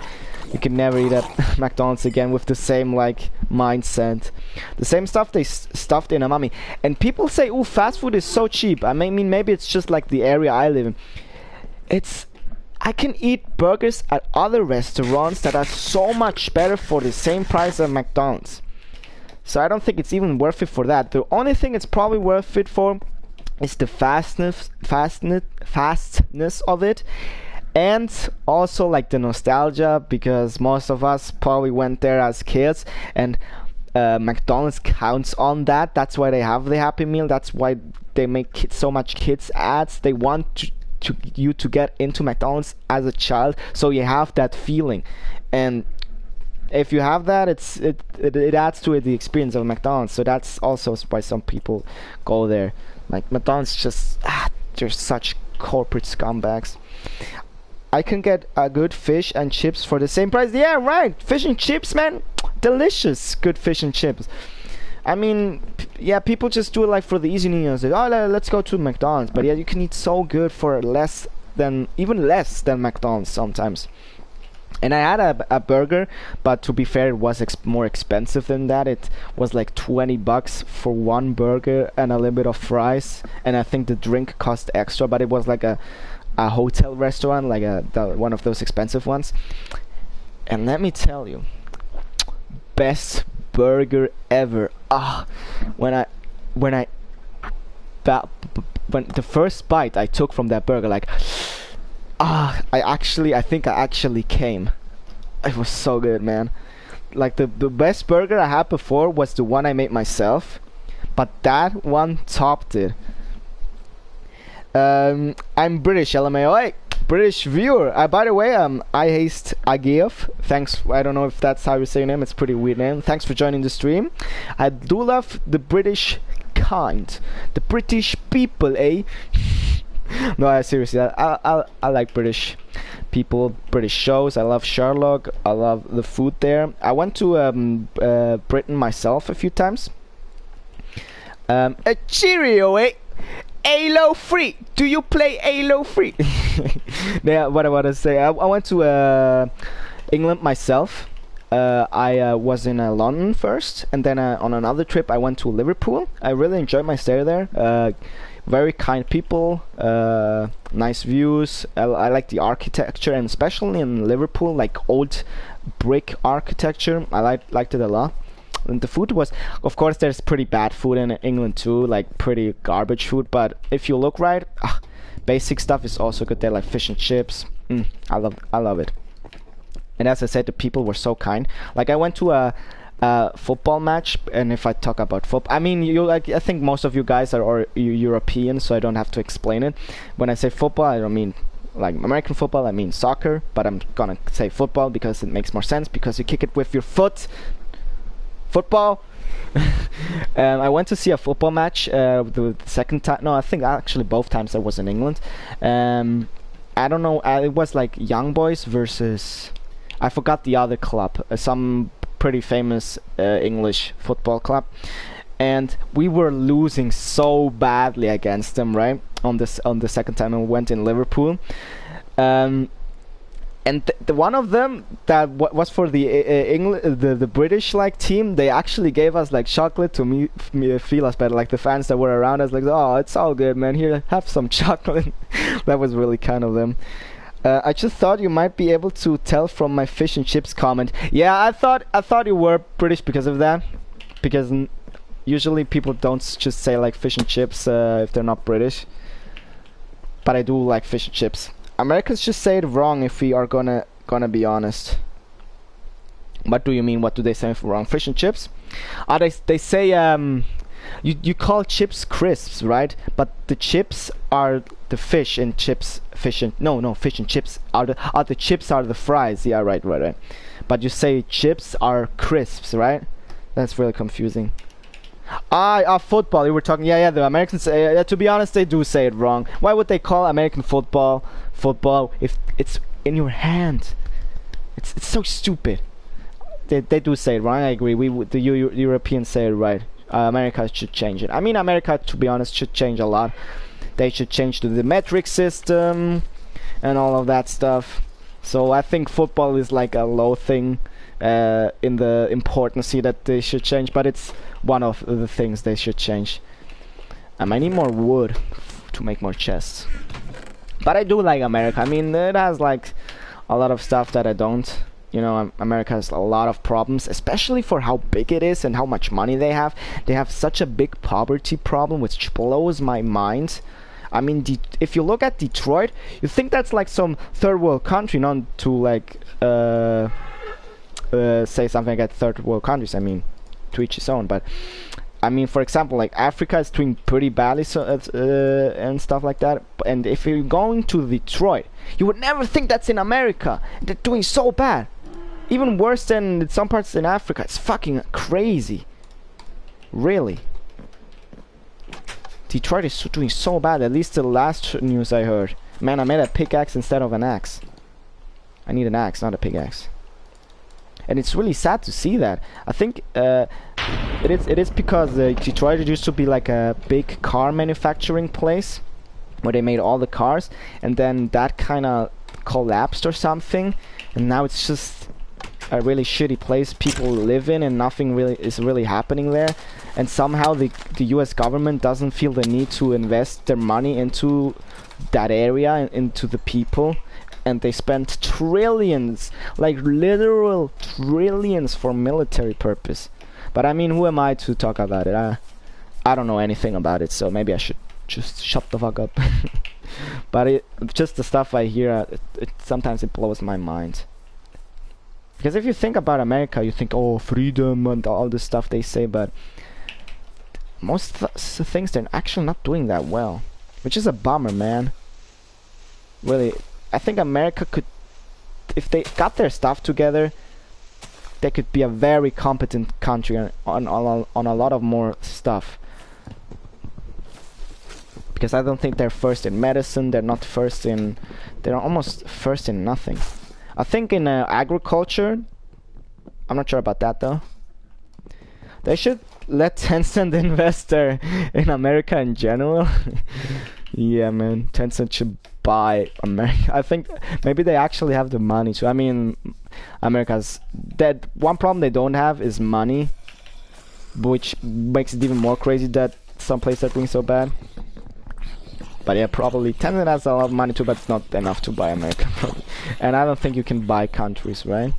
A: You can never eat at McDonald's again with the same like mindset. The same stuff they stuffed in a mummy. And people say, "Oh, fast food is so cheap." I mean, maybe it's just like the area I live in. I can eat burgers at other restaurants that are so much better for the same price as McDonald's. So I don't think it's even worth it for that. The only thing it's probably worth it for is the fastness of it. And also like the nostalgia, because most of us probably went there as kids, and McDonald's counts on that. That's why they have the Happy Meal. That's why they make so much kids ads. They want you to get into McDonald's as a child, so you have that feeling. And if you have that, it adds to the experience of McDonald's. So that's also why some people go there. Like McDonald's just they're such corporate scumbags. I can get a good fish and chips for the same price. Yeah, right. Fish and chips, man. Delicious. Good fish and chips. I mean, yeah, people just do it like for the easy meals. Like, oh, let's go to McDonald's. But yeah, you can eat so good for even less than McDonald's sometimes. And I had a burger, but to be fair, it was more expensive than that. It was like $20 for one burger and a little bit of fries. And I think the drink cost extra, but it was like a hotel restaurant, like one of those expensive ones. And let me tell you, best burger ever. When the first bite I took from that burger, like I think I actually came. It was so good, man. Like the best burger I had before was the one I made myself, but that one topped it. I'm British, LMAO. Hey, British viewer. By the way, I haste Agiev. Thanks. I don't know if that's how you say your name. It's a pretty weird name. Thanks for joining the stream. I do love the British kind, the British people, eh? No, seriously, I like British people, British shows. I love Sherlock. I love the food there. I went to Britain myself a few times. A cheerio, eh? Halo 3. Do you play Halo 3? Yeah, what I want to say. I went to England myself. I was in London first, and then on another trip I went to Liverpool. I really enjoyed my stay there. Very kind people, nice views. I like the architecture, and especially in Liverpool, like old brick architecture. I liked it a lot. And the food was, of course, there's pretty bad food in England too, like pretty garbage food. But if you look right, basic stuff is also good there, like fish and chips. I love it. And as I said, the people were so kind. Like I went to a football match, and if I talk about football, I mean, I think most of you guys are European, so I don't have to explain it. When I say football, I don't mean like American football, I mean soccer, but I'm gonna say football because it makes more sense, because you kick it with your foot. Football. I went to see a football match the second time. No, I think actually both times I was in England. I don't know, it was like Young Boys versus, I forgot the other club, some pretty famous English football club, and we were losing so badly against them, right? On the second time I went in Liverpool, and the one of them that was for the British like team, they actually gave us like chocolate to me feel us better. Like the fans that were around us, like, oh, it's all good, man. Here, have some chocolate. That was really kind of them. I just thought you might be able to tell from my fish and chips comment. Yeah, I thought you were British because of that. Because usually people don't just say like fish and chips if they're not British. But I do like fish and chips. Americans just say it wrong if we are gonna be honest. What do you mean? What do they say wrong? Fish and chips? They say you call chips crisps, right? But the chips are the fish and chips. Fish and chips are the chips are the fries. Yeah, right. But you say chips are crisps, right? That's really confusing. Football. You were talking. Yeah. The Americans. To be honest, they do say it wrong. Why would they call American football if it's in your hand? It's so stupid. They do say it wrong. I agree. The Europeans say it right. America should change it. I mean, America, to be honest, should change a lot. They should change to the metric system and all of that stuff. So I think football is like a low thing in the importance that they should change, but it's one of the things they should change. I need more wood to make more chests. But I do like America. I mean, it has like a lot of stuff that I don't. You know, America has a lot of problems, especially for how big it is and how much money they have. They have such a big poverty problem, which blows my mind. I mean, if you look at Detroit, you think that's like some third world country, not to like say something like third world countries. I mean, to each his own. But I mean, for example, like Africa is doing pretty badly, and stuff like that. And if you're going to Detroit, you would never think that's in America. They're doing so bad, even worse than some parts in Africa. It's fucking crazy, really. Detroit is doing so bad. At least the last news I heard. Man, I made a pickaxe instead of an axe. I need an axe, not a pickaxe. And it's really sad to see that. I think it is because Detroit used to be like a big car manufacturing place where they made all the cars, and then that kind of collapsed or something, and now it's just a really shitty place people live in, and nothing really is happening there. And somehow the US government doesn't feel the need to invest their money into that area and into the people, and they spend trillions, like literal trillions, for military purpose. But I mean, who am I to talk about it? I don't know anything about it, so maybe I should just shut the fuck up. But just the stuff I hear, sometimes it blows my mind. Because if you think about America, you think, oh, freedom and all this stuff they say, but most things they're actually not doing that well, which is a bummer, man. Really, I think America could, if they got their stuff together, they could be a very competent country on a lot of more stuff. Because I don't think they're first in medicine, they're almost first in nothing. I think in agriculture, I'm not sure about that though. They should let Tencent invest in America in general. Yeah, man, Tencent should buy America. I think maybe they actually have the money to. I mean, America's that one problem they don't have is money, which makes it even more crazy that some places are doing so bad. But yeah, probably Tencent has a lot of money too, but it's not enough to buy America. And I don't think you can buy countries, right?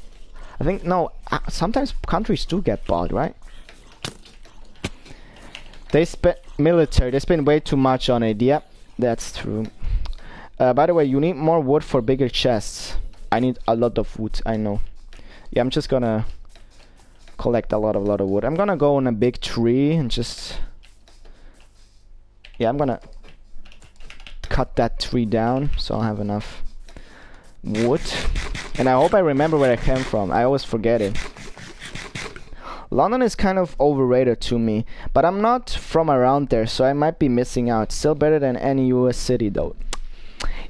A: I think no. Sometimes countries do get bought, right? They spend military. They spend way too much on it. Yep, that's true. By the way, you need more wood for bigger chests. I need a lot of wood, I know. Yeah, I'm just gonna collect a lot of wood. I'm gonna go on a big tree and just... Yeah, I'm gonna cut that tree down so I'll have enough wood. And I hope I remember where I came from. I always forget it. London is kind of overrated to me, but I'm not from around there, so I might be missing out. Still better than any US city though.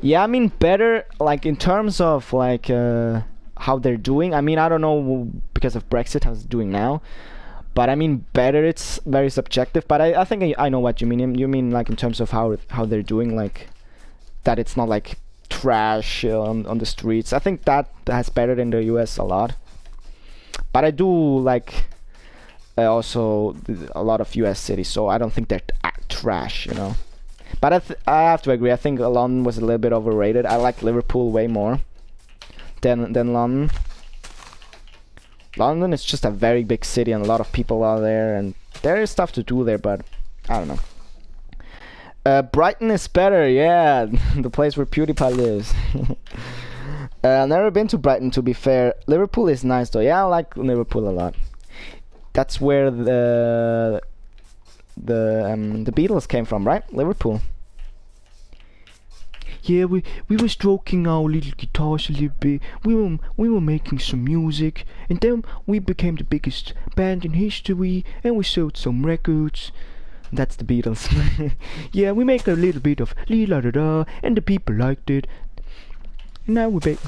A: Yeah, I mean better like in terms of like how they're doing. I mean, I don't know because of Brexit how it's doing now, but I mean better, it's very subjective, but I think I know what you mean. You mean like in terms of how they're doing, like that it's not like trash on the streets. I think that's better than the US a lot. But I do like also a lot of US cities, so I don't think they're trash, you know. But I have to agree, I think London was a little bit overrated. I like Liverpool way more than London. London is just a very big city and a lot of people are there and there is stuff to do there, but I don't know. Brighton is better, yeah, the place where PewDiePie lives. I've never been to Brighton, to be fair. Liverpool is nice though. Yeah, I like Liverpool a lot. That's where the Beatles came from, right? Liverpool. Yeah, we were stroking our little guitars a little bit. We were making some music, and then we became the biggest band in history, and we sold some records. That's the Beatles. Yeah, we make a little bit of la da da, and the people liked it. Now we make.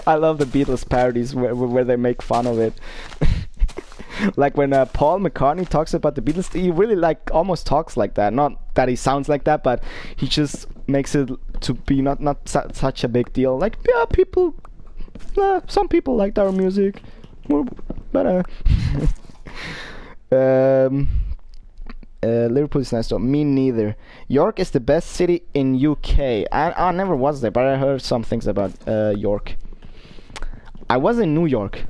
A: I love the Beatles parodies where they make fun of it. Like when Paul McCartney talks about the Beatles, he really like almost talks like that. Not that he sounds like that, but he just makes it to be not such a big deal. Like, yeah, people, some people liked our music, but Liverpool is nice though. Me neither. York is the best city in UK. I never was there, but I heard some things about York. I was in New York.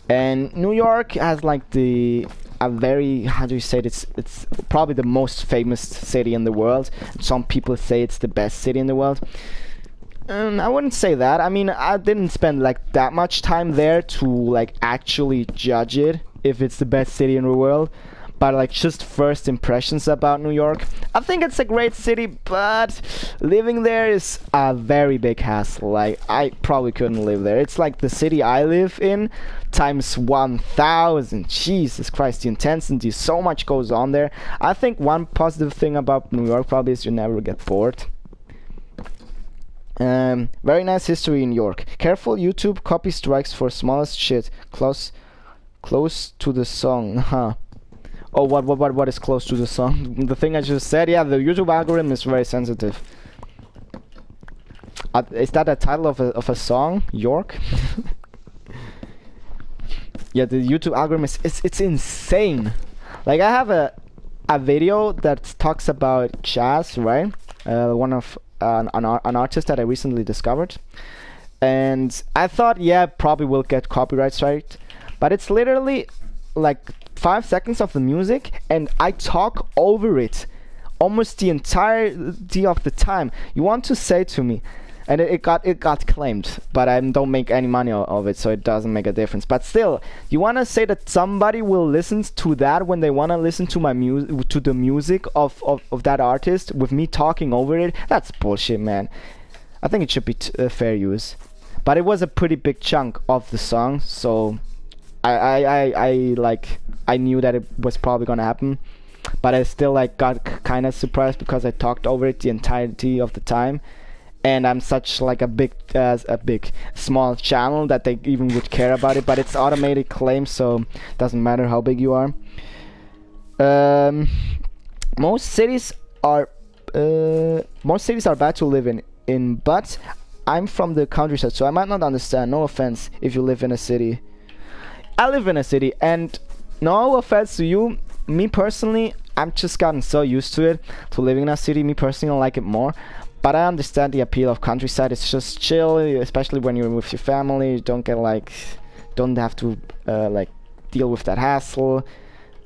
A: And New York has like a very, how do you say it? It's probably the most famous city in the world. Some people say it's the best city in the world. I wouldn't say that. I mean, I didn't spend like that much time there to like actually judge it if it's the best city in the world. But like just first impressions about New York, I think it's a great city, but living there is a very big hassle. Like, I probably couldn't live there. It's like the city I live in times 1,000. Jesus Christ, the intensity, so much goes on there. I think one positive thing about New York probably is you never get bored. Very nice history in New York. Careful, YouTube copy strikes for smallest shit. Close to the song, huh? Oh, what is close to the song? The thing I just said, yeah, the YouTube algorithm is very sensitive. Is that a title of a song? York? Yeah, the YouTube algorithm it's insane. Like, I have a video that talks about jazz, right? One of an artist that I recently discovered, and I thought, yeah, probably will get copyright strike, but it's literally like 5 seconds of the music and I talk over it almost the entirety of the time. You want to say to me, and it got claimed, but I don't make any money of it, so it doesn't make a difference. But still, you want to say that somebody will listen to that when they want to listen to my music, to the music of that artist with me talking over it? That's bullshit, man. I think it should be fair use. But it was a pretty big chunk of the song, so I knew that it was probably gonna happen, but I still like got kind of surprised because I talked over it the entirety of the time, and I'm such like a big small channel that they even would care about it. But it's automated claim, so it doesn't matter how big you are. Most cities are bad to live in, but I'm from the countryside, so I might not understand. No offense if you live in a city. I live in a city, and no offense to you, me personally, I'm just gotten so used to it, to living in a city. Me personally, I like it more, but I understand the appeal of countryside. It's just chill, especially when you're with your family. You don't have to like deal with that hassle,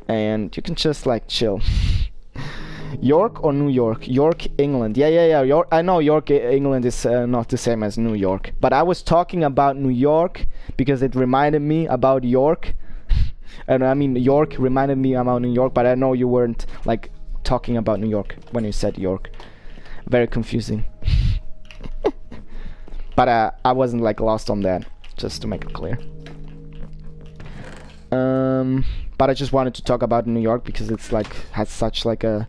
A: and you can just like chill. York or New York? York, England. Yeah. York. I know York, England is not the same as New York. But I was talking about New York because it reminded me about York. And I mean, York reminded me about New York, but I know you weren't like talking about New York when you said York. Very confusing. But I wasn't like lost on that, just to make it clear. But I just wanted to talk about New York because it's like has such like a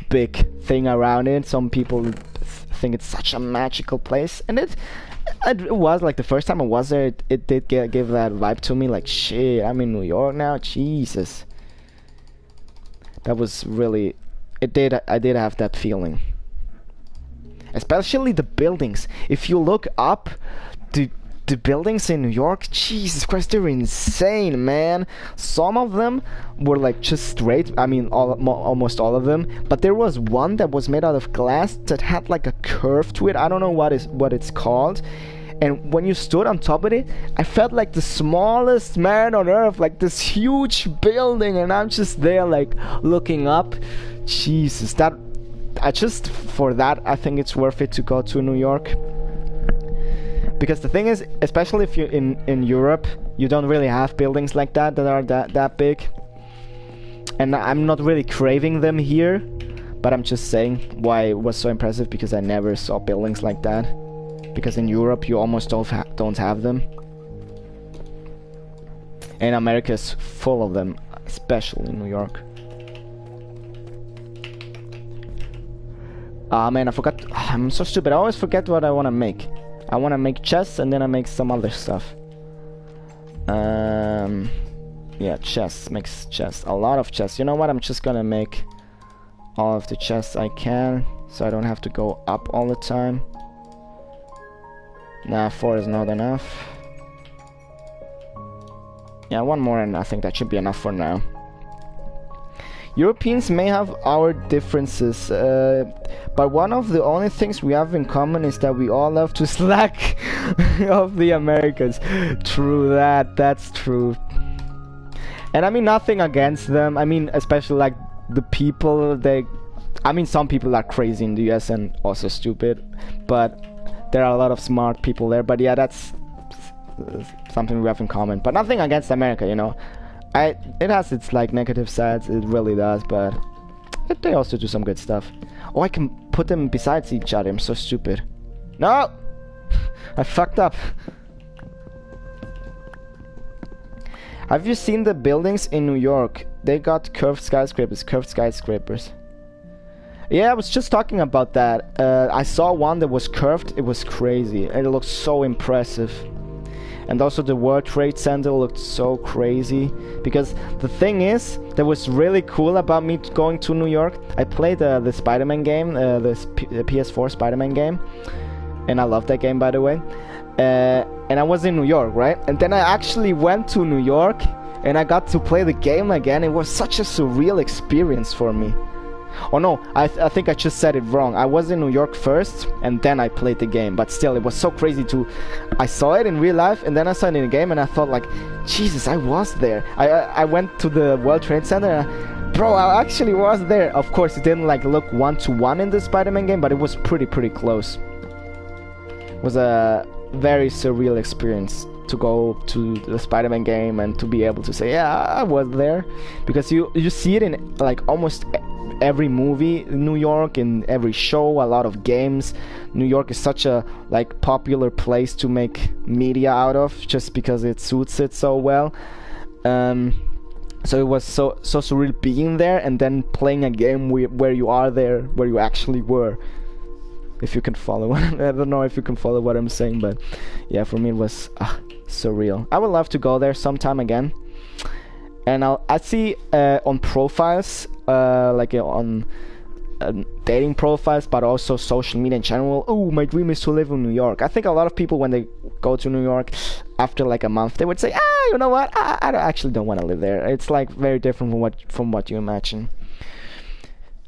A: big thing around it. Some people think it's such a magical place, and it was like the first time I was there, it did give that vibe to me, like shit, I'm in New York now, Jesus. That was really, I did have that feeling. Especially the buildings. If you look up, the buildings in New York, Jesus Christ, they're insane, man. Some of them were like just straight, I mean almost all of them, but there was one that was made out of glass that had like a curve to it. I don't know what it's called. And when you stood on top of it, I felt like the smallest man on earth, like this huge building, and I'm just there like looking up. Jesus, for that I think it's worth it to go to New York. Because the thing is, especially if you're in Europe, you don't really have buildings like that are that big. And I'm not really craving them here, but I'm just saying why it was so impressive, because I never saw buildings like that. Because in Europe you almost don't have them. And America is full of them, especially in New York. Ah man, I forgot. I'm so stupid. I always forget what I want to make. I want to make chests and then I make some other stuff. Yeah, chests. Makes chests. A lot of chests. You know what? I'm just gonna make all of the chests I can, so I don't have to go up all the time. Nah, 4 is not enough. Yeah, 1 more and I think that should be enough for now. Europeans may have our differences, but one of the only things we have in common is that we all love to slack of the Americans. True that, that's true. And I mean nothing against them. I mean especially like the people, I mean some people are crazy in the US and also stupid, but there are a lot of smart people there. But yeah, that's something we have in common. But nothing against America, you know. It has its like negative sides, it really does, but they also do some good stuff. Oh, I can put them besides each other. I'm so stupid. No! I fucked up. Have you seen the buildings in New York? They got curved skyscrapers. Yeah, I was just talking about that. I saw one that was curved. It was crazy. It looked so impressive. And also the World Trade Center looked so crazy. Because the thing is, that was really cool about me going to New York. I played the Spider-Man game, the PS4 Spider-Man game. And I love that game, by the way. And I was in New York, right? And then I actually went to New York and I got to play the game again. It was such a surreal experience for me. Oh no, I think I just said it wrong. I was in New York first and then I played the game. But still, it was so crazy I saw it in real life and then I saw it in the game and I thought like, Jesus, I was there. I went to the World Trade Center and bro, I actually was there. Of course, it didn't like look one-to-one in the Spider-Man game, but it was pretty close. It was a very surreal experience to go to the Spider-Man game and to be able to say, yeah, I was there. Because you see it in like almost every movie in New York, in every show, a lot of games. New York is such a like popular place to make media out of, just because it suits it so well. So it was so surreal being there and then playing a game where you are there, where you actually were. If you can follow I don't know if you can follow what I'm saying, but yeah, for me it was surreal. I would love to go there sometime again. And I see on profiles, like on dating profiles, but also social media in general, oh, my dream is to live in New York. I think a lot of people, when they go to New York, after like a month, they would say, you know what, I actually don't want to live there. It's like very different from what you imagine.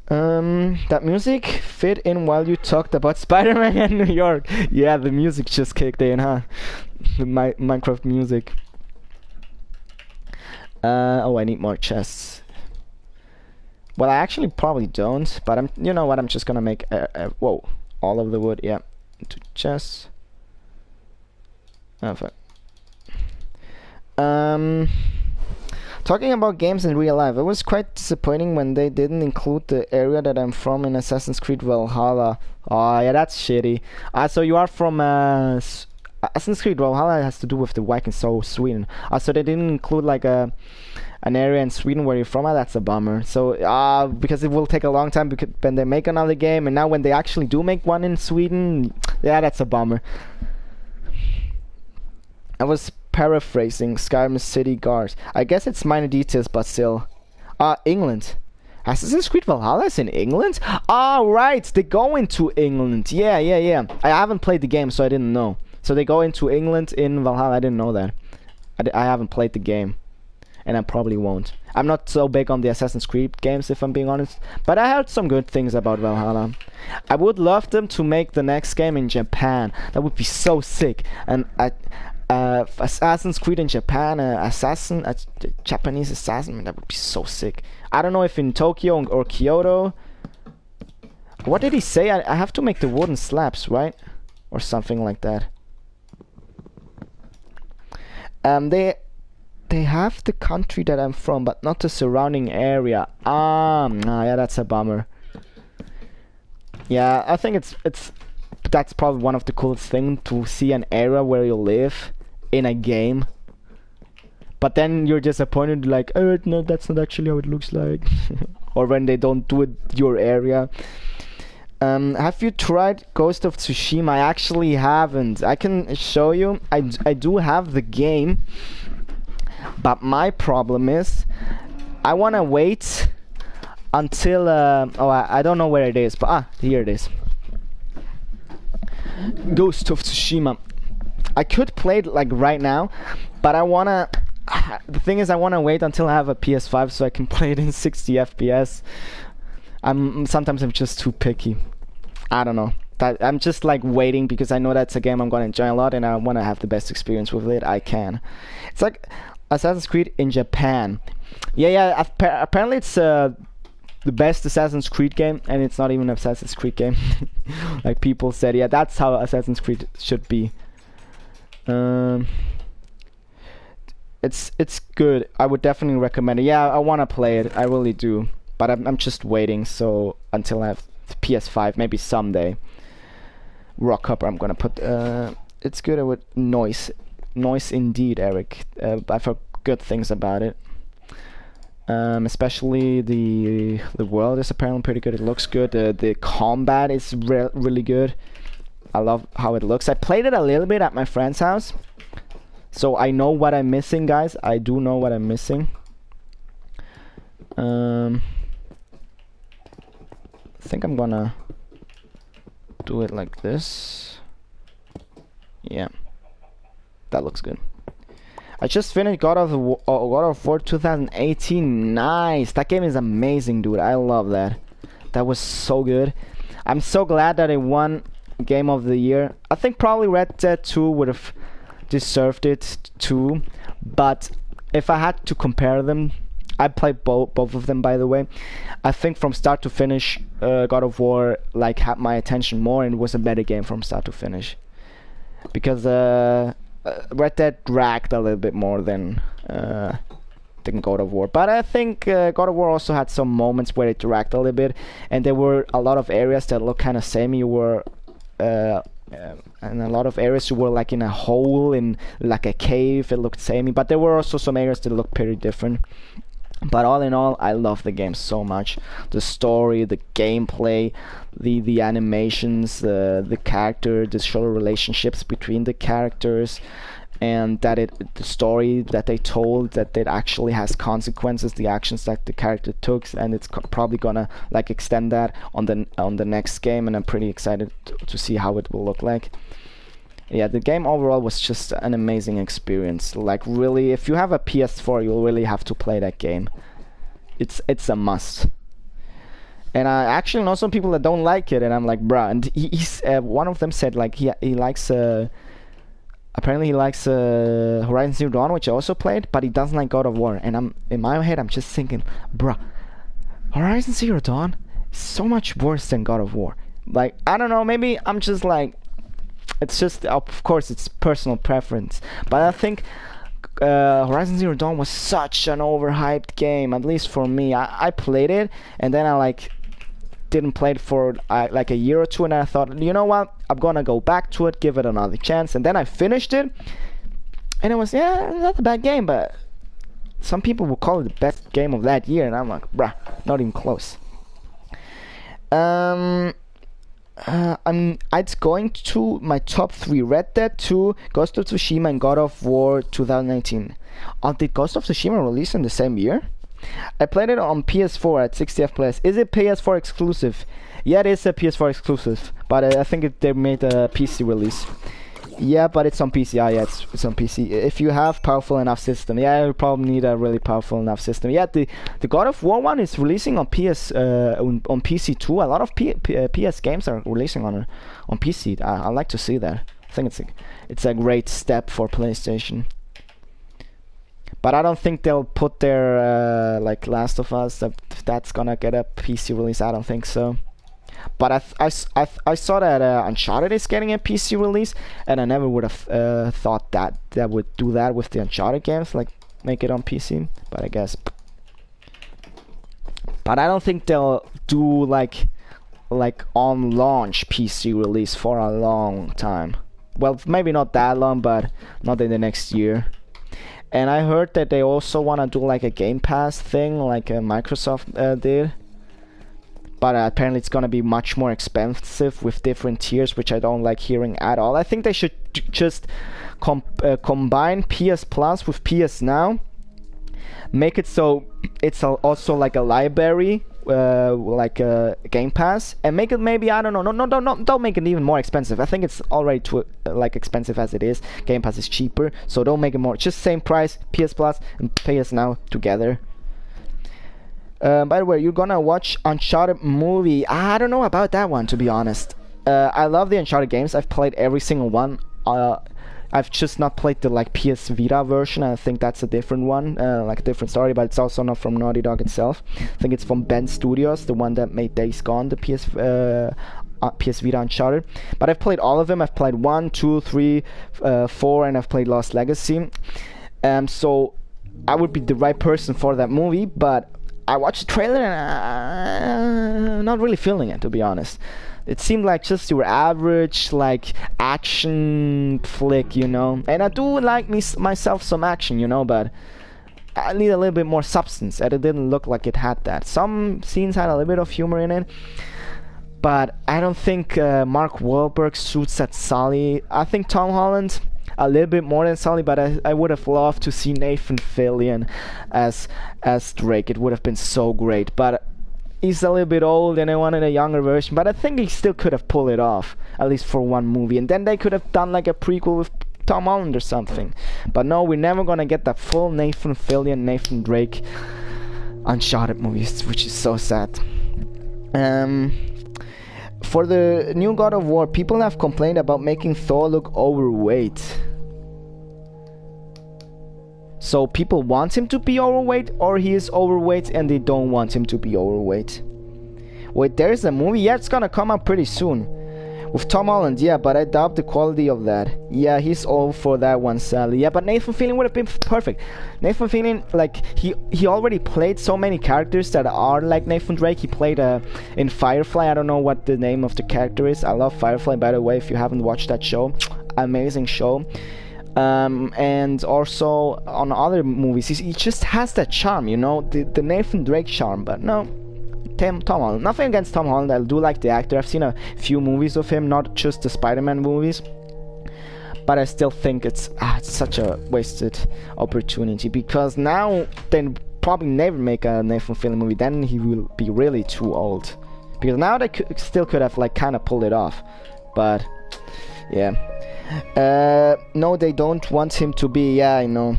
A: That music fit in while you talked about Spider-Man and New York. Yeah, the music just kicked in, huh? The Minecraft music. Oh, I need more chests. Well, I actually probably don't, but you know what? I'm just gonna make whoa, all of the wood, yeah, into chests. Oh fuck. Talking about games in real life, it was quite disappointing when they didn't include the area that I'm from in Assassin's Creed Valhalla. Oh yeah, that's shitty. So you are from Assassin's Creed Valhalla has to do with the Vikings, so Sweden. So they didn't include like an area in Sweden where you're from. That's a bummer. So because it will take a long time because when they make another game, and now when they actually do make one in Sweden, yeah, that's a bummer. I was paraphrasing Skyrim City Guards. I guess it's minor details, but still. England. Assassin's Creed Valhalla is in England? Right, they go into England. Yeah. I haven't played the game, so I didn't know. So they go into England in Valhalla. I didn't know that. I haven't played the game, and I probably won't. I'm not so big on the Assassin's Creed games, if I'm being honest, but I heard some good things about Valhalla. I would love them to make the next game in Japan. That would be so sick. And Assassin's Creed in Japan, a Japanese assassin, that would be so sick. I don't know if in Tokyo or Kyoto. What did he say? I have to make the wooden slabs, right? Or something like that. They have the country that I'm from, but not the surrounding area. Yeah, that's a bummer. Yeah, I think that's probably one of the coolest things, to see an area where you live in a game. But then you're disappointed, like, oh no, that's not actually how it looks like. Or when they don't do it your area. Have you tried Ghost of Tsushima? I actually haven't. I can show you. I do have the game, but my problem is I want to wait until I don't know where it is, but here it is. Ghost of Tsushima. I could play it like right now, but I wanna. The thing is, I wanna wait until I have a PS5 so I can play it in 60 FPS. Sometimes I'm just too picky. I don't know. I'm just like waiting because I know that's a game I'm gonna enjoy a lot, and I wanna have the best experience with it I can. It's like Assassin's Creed in Japan. Yeah. Apparently it's the best Assassin's Creed game, and it's not even an Assassin's Creed game. Like people said, yeah, that's how Assassin's Creed should be. It's good. I would definitely recommend it. Yeah, I want to play it. I really do. But I'm just waiting. So until I have the PS5, maybe someday. Rock up. I'm gonna put. It's good with noise indeed, Eric. I've heard good things about it. Especially the world is apparently pretty good. It looks good. The combat is really good. I love how it looks. I played it a little bit at my friend's house, so I know what I'm missing, guys. I do know what I'm missing. I think I'm gonna do it like this. Yeah, that looks good. I just finished God of War 2018. Nice. That game is amazing, dude. I love that. That was so good. I'm so glad that it won Game of the Year. I think probably Red Dead 2 would have deserved it too, but if I had to compare them, I played both of them, by the way. I think from start to finish, God of War like had my attention more, and was a better game from start to finish, because Red Dead dragged a little bit more than God of War. But I think God of War also had some moments where it dragged a little bit, and there were a lot of areas that looked kind of samey. You were and a lot of areas you were like in a hole, in like a cave. It looked samey, but there were also some areas that looked pretty different. But all in all, I love the game so much. The story, the gameplay, the animations, the character, the social relationships between the characters, and that the story that they told, that it actually has consequences, the actions that the character took, and it's probably gonna like extend that on the next game, and I'm pretty excited to see how it will look like. Yeah, the game overall was just an amazing experience. Like really, if you have a PS4, you'll really have to play that game. It's a must. And I actually know some people that don't like it, and I'm like, bruh. And he's one of them said like he likes apparently he likes Horizon Zero Dawn, which I also played, but he doesn't like God of War. And in my head I'm just thinking, bruh, Horizon Zero Dawn is so much worse than God of War. Like, I don't know, maybe I'm just like, it's just, of course, it's personal preference, but I think Horizon Zero Dawn was such an overhyped game, at least for me. I played it, and then I like didn't play it for like a year or two, and I thought, you know what, I'm gonna go back to it, give it another chance, and then I finished it, and it was, yeah, not a bad game, but some people will call it the best game of that year, and I'm like, bruh, not even close. It's going to my top 3: Red Dead 2, Ghost of Tsushima, and God of War 2019. Did Ghost of Tsushima release in the same year? I played it on PS4 at 60 FPS. Is it PS4 exclusive? Yeah, it is a PS4 exclusive, but I think they made a PC release. Yeah, but it's on PC. Yeah, it's on PC. If you have powerful enough system, yeah, you probably need a really powerful enough system. Yeah, the God of War one is releasing on on PC too. A lot of PS games are releasing on PC. I like to see that. I think it's a great step for PlayStation. But I don't think they'll put their like Last of Us that's gonna get a PC release. I don't think so. But I saw that Uncharted is getting a PC release, and I never would have thought that would do that with the Uncharted games, like make it on PC. But I guess. But I don't think they'll do like on launch PC release for a long time. Well, maybe not that long, but not in the next year. And I heard that they also want to do like a Game Pass thing, like Microsoft did. But apparently it's gonna be much more expensive with different tiers, which I don't like hearing at all. I think they should just combine PS Plus with PS Now, make it so it's also like a library, like a Game Pass, and make it maybe, I don't know, don't make it even more expensive. I think it's already too like expensive as it is. Game Pass is cheaper, so don't make it more. Just same price, PS Plus and PS Now together. By the way, you're gonna watch Uncharted movie. I don't know about that one, to be honest. I love the Uncharted games. I've played every single one. I've just not played the like PS Vita version. I think that's a different one, like a different story, but it's also not from Naughty Dog itself. I think it's from Ben Studios, the one that made Days Gone, the PS Vita Uncharted. But I've played all of them. I've played 1, 2, 3, 4, and I've played Lost Legacy. So I would be the right person for that movie, but I watched the trailer and I'm not really feeling it, to be honest. It seemed like just your average like action flick, you know. And I do like myself some action, you know, but I need a little bit more substance, and it didn't look like it had that. Some scenes had a little bit of humor in it, but I don't think Mark Wahlberg suits that Sully. I think Tom Holland a little bit more than Sully, but I would have loved to see Nathan Fillion as Drake. It would have been so great, but he's a little bit old and I wanted a younger version, but I think he still could have pulled it off, at least for one movie, and then they could have done like a prequel with Tom Holland or something. But no, we're never gonna get that full Nathan Fillion, Nathan Drake Uncharted movies, which is so sad. For the new God of War, people have complained about making Thor look overweight. So people want him to be overweight, or he is overweight and they don't want him to be overweight. Wait, there's a movie? Yeah, it's gonna come out pretty soon. With Tom Holland, yeah, but I doubt the quality of that. Yeah, he's all for that one, sadly. Yeah, but Nathan Fillion would have been perfect. Nathan Fillion, like, he already played so many characters that are like Nathan Drake. He played in Firefly. I don't know what the name of the character is. I love Firefly, by the way, if you haven't watched that show. Amazing show. And also on other movies, he just has that charm, you know, the Nathan Drake charm. But no, Tom Holland. Nothing against Tom Holland. I do like the actor. I've seen a few movies of him, not just the Spider-Man movies. But I still think it's such a wasted opportunity, because now they probably never make a Nathan Fillion movie. Then he will be really too old. Because now they still could have like kind of pulled it off, but yeah. No, they don't want him to be. Yeah, I know.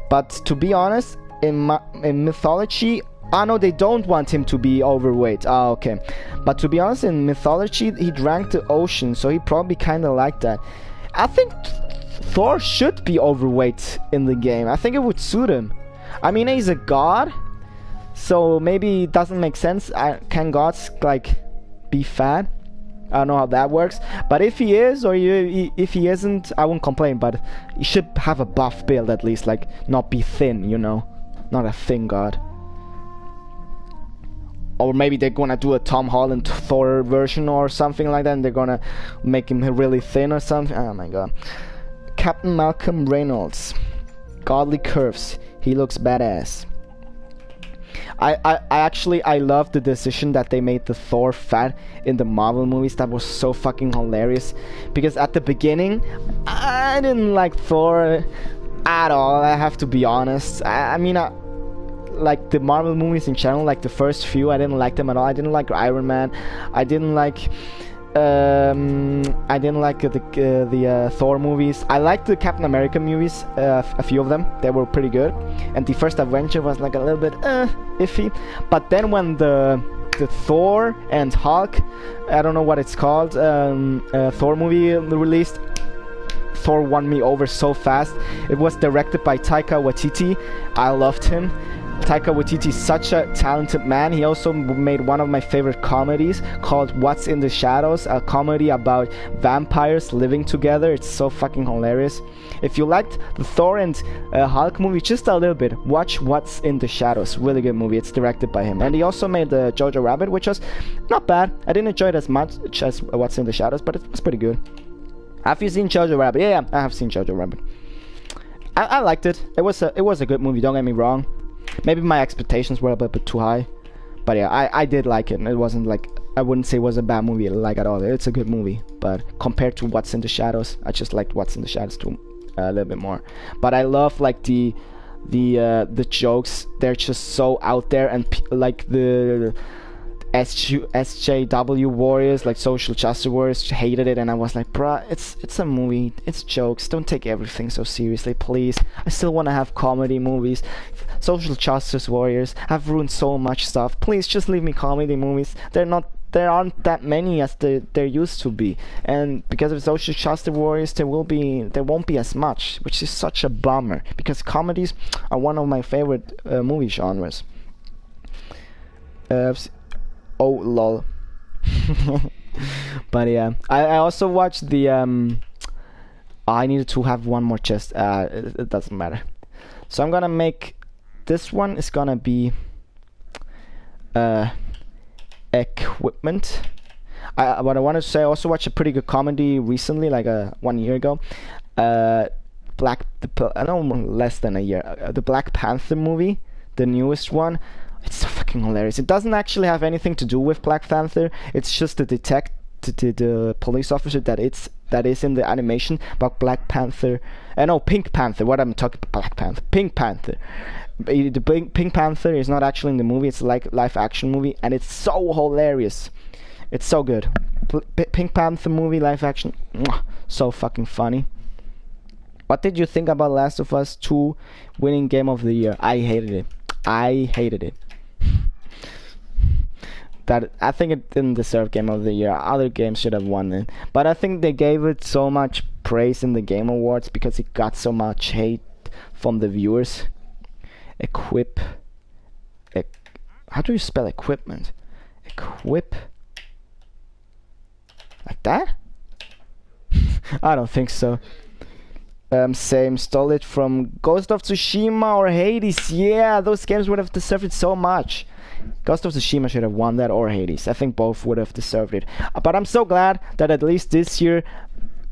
A: But to be honest, in mythology, no, they don't want him to be overweight. Okay. But to be honest, in mythology, he drank the ocean, so he probably kind of like that. I think Thor should be overweight in the game. I think it would suit him. I mean, he's a god, So maybe it doesn't make sense. Can gods like be fat? I don't know how that works. But if he is or if he isn't, I won't complain. But he should have a buff build at least, like not be thin, you know, not a thin god. Or maybe they're gonna do a Tom Holland Thor version or something like that, and they're gonna make him really thin or something. Oh my god. Captain Malcolm Reynolds. Godly curves. He looks badass. I love the decision that they made the Thor fat in the Marvel movies. That was so fucking hilarious. Because at the beginning, I didn't like Thor at all. I have to be honest. I mean, like the Marvel movies in general, like the first few, I didn't like them at all. I didn't like Iron Man. I didn't like the Thor movies. I liked the Captain America movies, a few of them. They were pretty good. And the first Avenger was like a little bit iffy. But then when the Thor and Hulk, I don't know what it's called, Thor movie released, Thor won me over so fast. It was directed by Taika Waititi. I loved him. Taika Waititi is such a talented man. He also made one of my favorite comedies called What's in the Shadows, a comedy about vampires living together. It's so fucking hilarious. If you liked the Thor and Hulk movie just a little bit, watch What's in the Shadows. Really good movie. It's directed by him. And he also made the Jojo Rabbit, which was not bad. I didn't enjoy it as much as What's in the Shadows, but it was pretty good. Have you seen Jojo Rabbit? Yeah, I have seen Jojo Rabbit. I liked it. It was a good movie, don't get me wrong. Maybe my expectations were a bit too high, but yeah, I did like it. And it wasn't like, I wouldn't say it was a bad movie like at all. It's a good movie, but compared to What's in the Shadows, I just liked What's in the Shadows too a little bit more. But I love like the jokes. They're just so out there, and like the SJW warriors, like social justice warriors, hated it, and I was like, bruh, it's a movie, it's jokes, don't take everything so seriously, please. I still want to have comedy movies. Social justice warriors have ruined so much stuff. Please just leave me comedy movies. There aren't that many as there used to be, and because of social justice warriors, there won't be as much, which is such a bummer, because comedies are one of my favorite movie genres. Oh lol. But yeah, I also watched the I needed to have one more chest. It doesn't matter. So I'm gonna make this one is gonna be equipment. What I wanted to say, I also watched a pretty good comedy recently, like 1 year ago. I know less than a year. The Black Panther movie, the newest one. It's so fucking hilarious. It doesn't actually have anything to do with Black Panther. It's just the police officer that is in the animation about Black Panther. No, Pink Panther. What I'm talking about, Black Panther. Pink Panther. The Pink Panther is not actually in the movie. It's like live action movie, and it's so hilarious. It's so good. Pink Panther movie live action. So fucking funny. What did you think about Last of Us 2 winning Game of the Year? I hated it. That I think it didn't deserve Game of the Year. Other games should have won it, but I think they gave it so much praise in the Game Awards because it got so much hate from the viewers. How do you spell equipment? Equip like that? I don't think so. Same, stole it from Ghost of Tsushima or Hades. Yeah, those games would have deserved it so much. Ghost of Tsushima should have won that, or Hades. I think both would have deserved it. But I'm so glad that at least this year,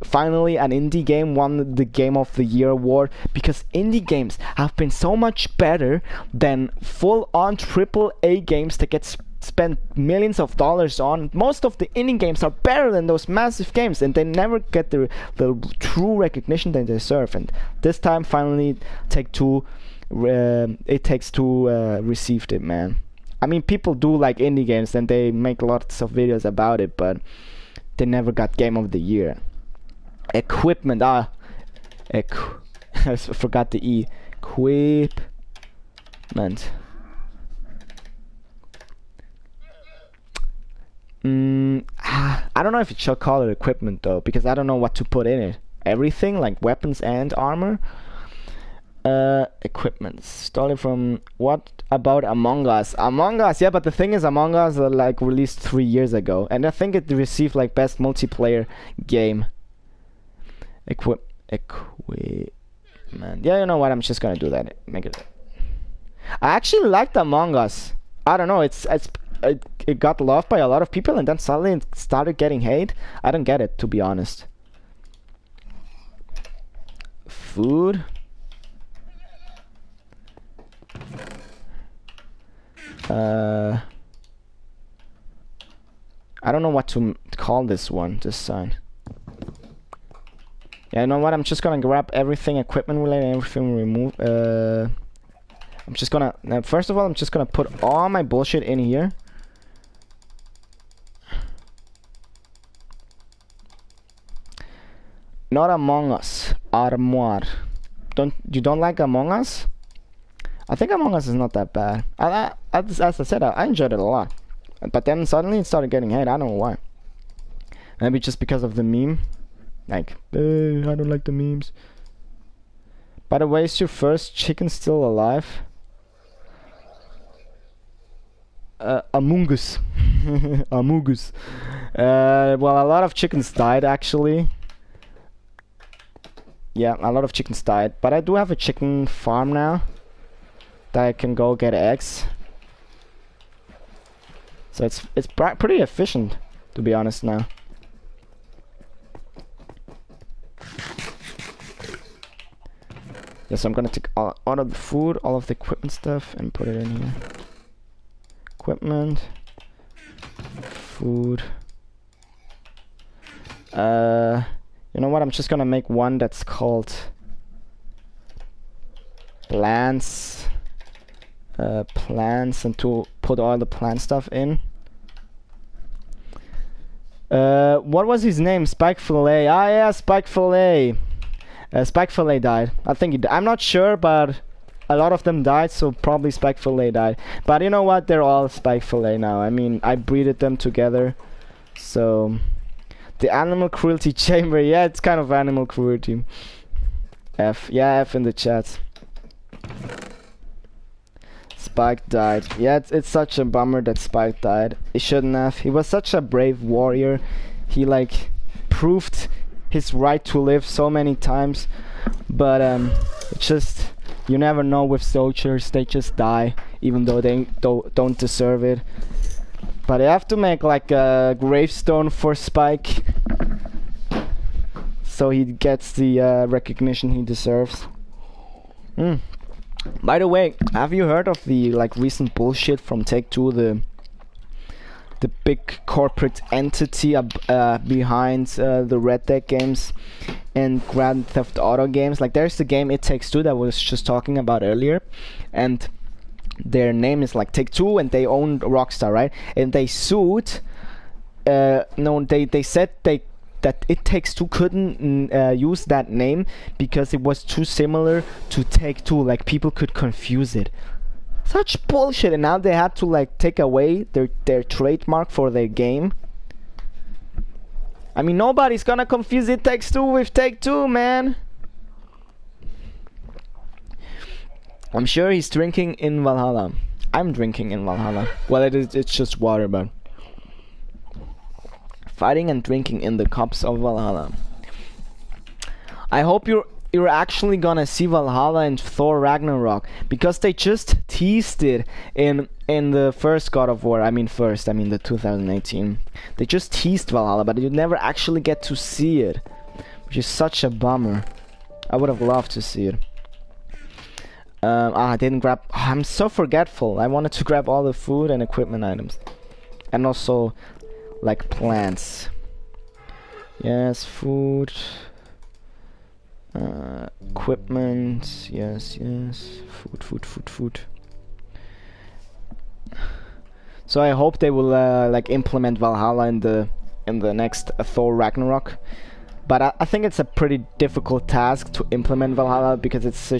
A: finally an indie game won the Game of the Year award, because indie games have been so much better than full-on AAA games that get spent millions of dollars on. Most of the indie games are better than those massive games, and they never get the true recognition they deserve. And this time, finally, It Takes Two received it, man. I mean, people do like indie games, and they make lots of videos about it, but they never got Game of the Year. Equipment, I forgot the E. Equipment. I don't know if it should call it equipment though, because I don't know what to put in it. Everything, like weapons and armor. Equipment. Stole it from... What about Among Us? Among Us, yeah, but the thing is Among Us like released 3 years ago. And I think it received like best multiplayer game. Equipment. Yeah, you know what? I'm just gonna do that. Make it... I actually liked Among Us. I don't know, it got loved by a lot of people and then suddenly it started getting hate. I don't get it, to be honest. Food. I don't know what to call this one, this sign. Yeah, you know what? I'm just gonna grab everything equipment related, everything remove. I'm just gonna... Now, first of all, I'm just gonna put all my bullshit in here. Not Among Us. Armoire. You don't like Among Us? I think Among Us is not that bad. As I said, I enjoyed it a lot. But then suddenly it started getting hate. I don't know why. Maybe just because of the meme. Like, I don't like the memes. By the way, is your first chicken still alive? Among Us. Among Us. Well, a lot of chickens died actually. Yeah, a lot of chickens died. But I do have a chicken farm now that I can go get eggs. So it's pretty efficient, to be honest now. Yes, I'm gonna take all of the food, all of the equipment stuff, and put it in here. Equipment, food. You know what? I'm just gonna make one that's called plants. Plants, and to put all the plant stuff in. What was his name? Spike Fillet. Ah, yeah, Spike Fillet. Spike Fillet died. I think I'm not sure, but a lot of them died, so probably Spike Fillet died. But you know what? They're all Spike Fillet now. I mean, I breeded them together, so the animal cruelty chamber. Yeah, it's kind of animal cruelty. F. Yeah, F in the chat. Spike died. Yeah, it's such a bummer that Spike died. He shouldn't have. He was such a brave warrior. He like proved his right to live so many times. But it's just, you never know with soldiers. They just die even though they don't deserve it. But I have to make like a gravestone for Spike so he gets the recognition he deserves. By the way, have you heard of the like recent bullshit from Take-Two, the big corporate entity behind the Red Dead games and Grand Theft Auto games? Like, there's the game It Takes Two that I was just talking about earlier, and their name is like Take-Two, and they own Rockstar, right? And they sued. No, they said that It Takes Two couldn't use that name because it was too similar to Take-Two. Like, people could confuse it. Such bullshit. And now they had to like take away their trademark for their game. I mean, nobody's gonna confuse It Takes Two with Take-Two, man. I'm sure he's drinking in Valhalla. I'm drinking in Valhalla. Well, it's just water, but fighting and drinking in the cups of Valhalla. I hope you're actually gonna see Valhalla in Thor Ragnarok, because they just teased it in the first God of War. I mean the 2018. They just teased Valhalla, but you never actually get to see it, which is such a bummer. I would have loved to see it. I didn't grab. I'm so forgetful. I wanted to grab all the food and equipment items, and also like plants. Yes, food, equipment. Yes, food. So I hope they will like implement Valhalla in the next Thor Ragnarok. But I think it's a pretty difficult task to implement Valhalla, because it's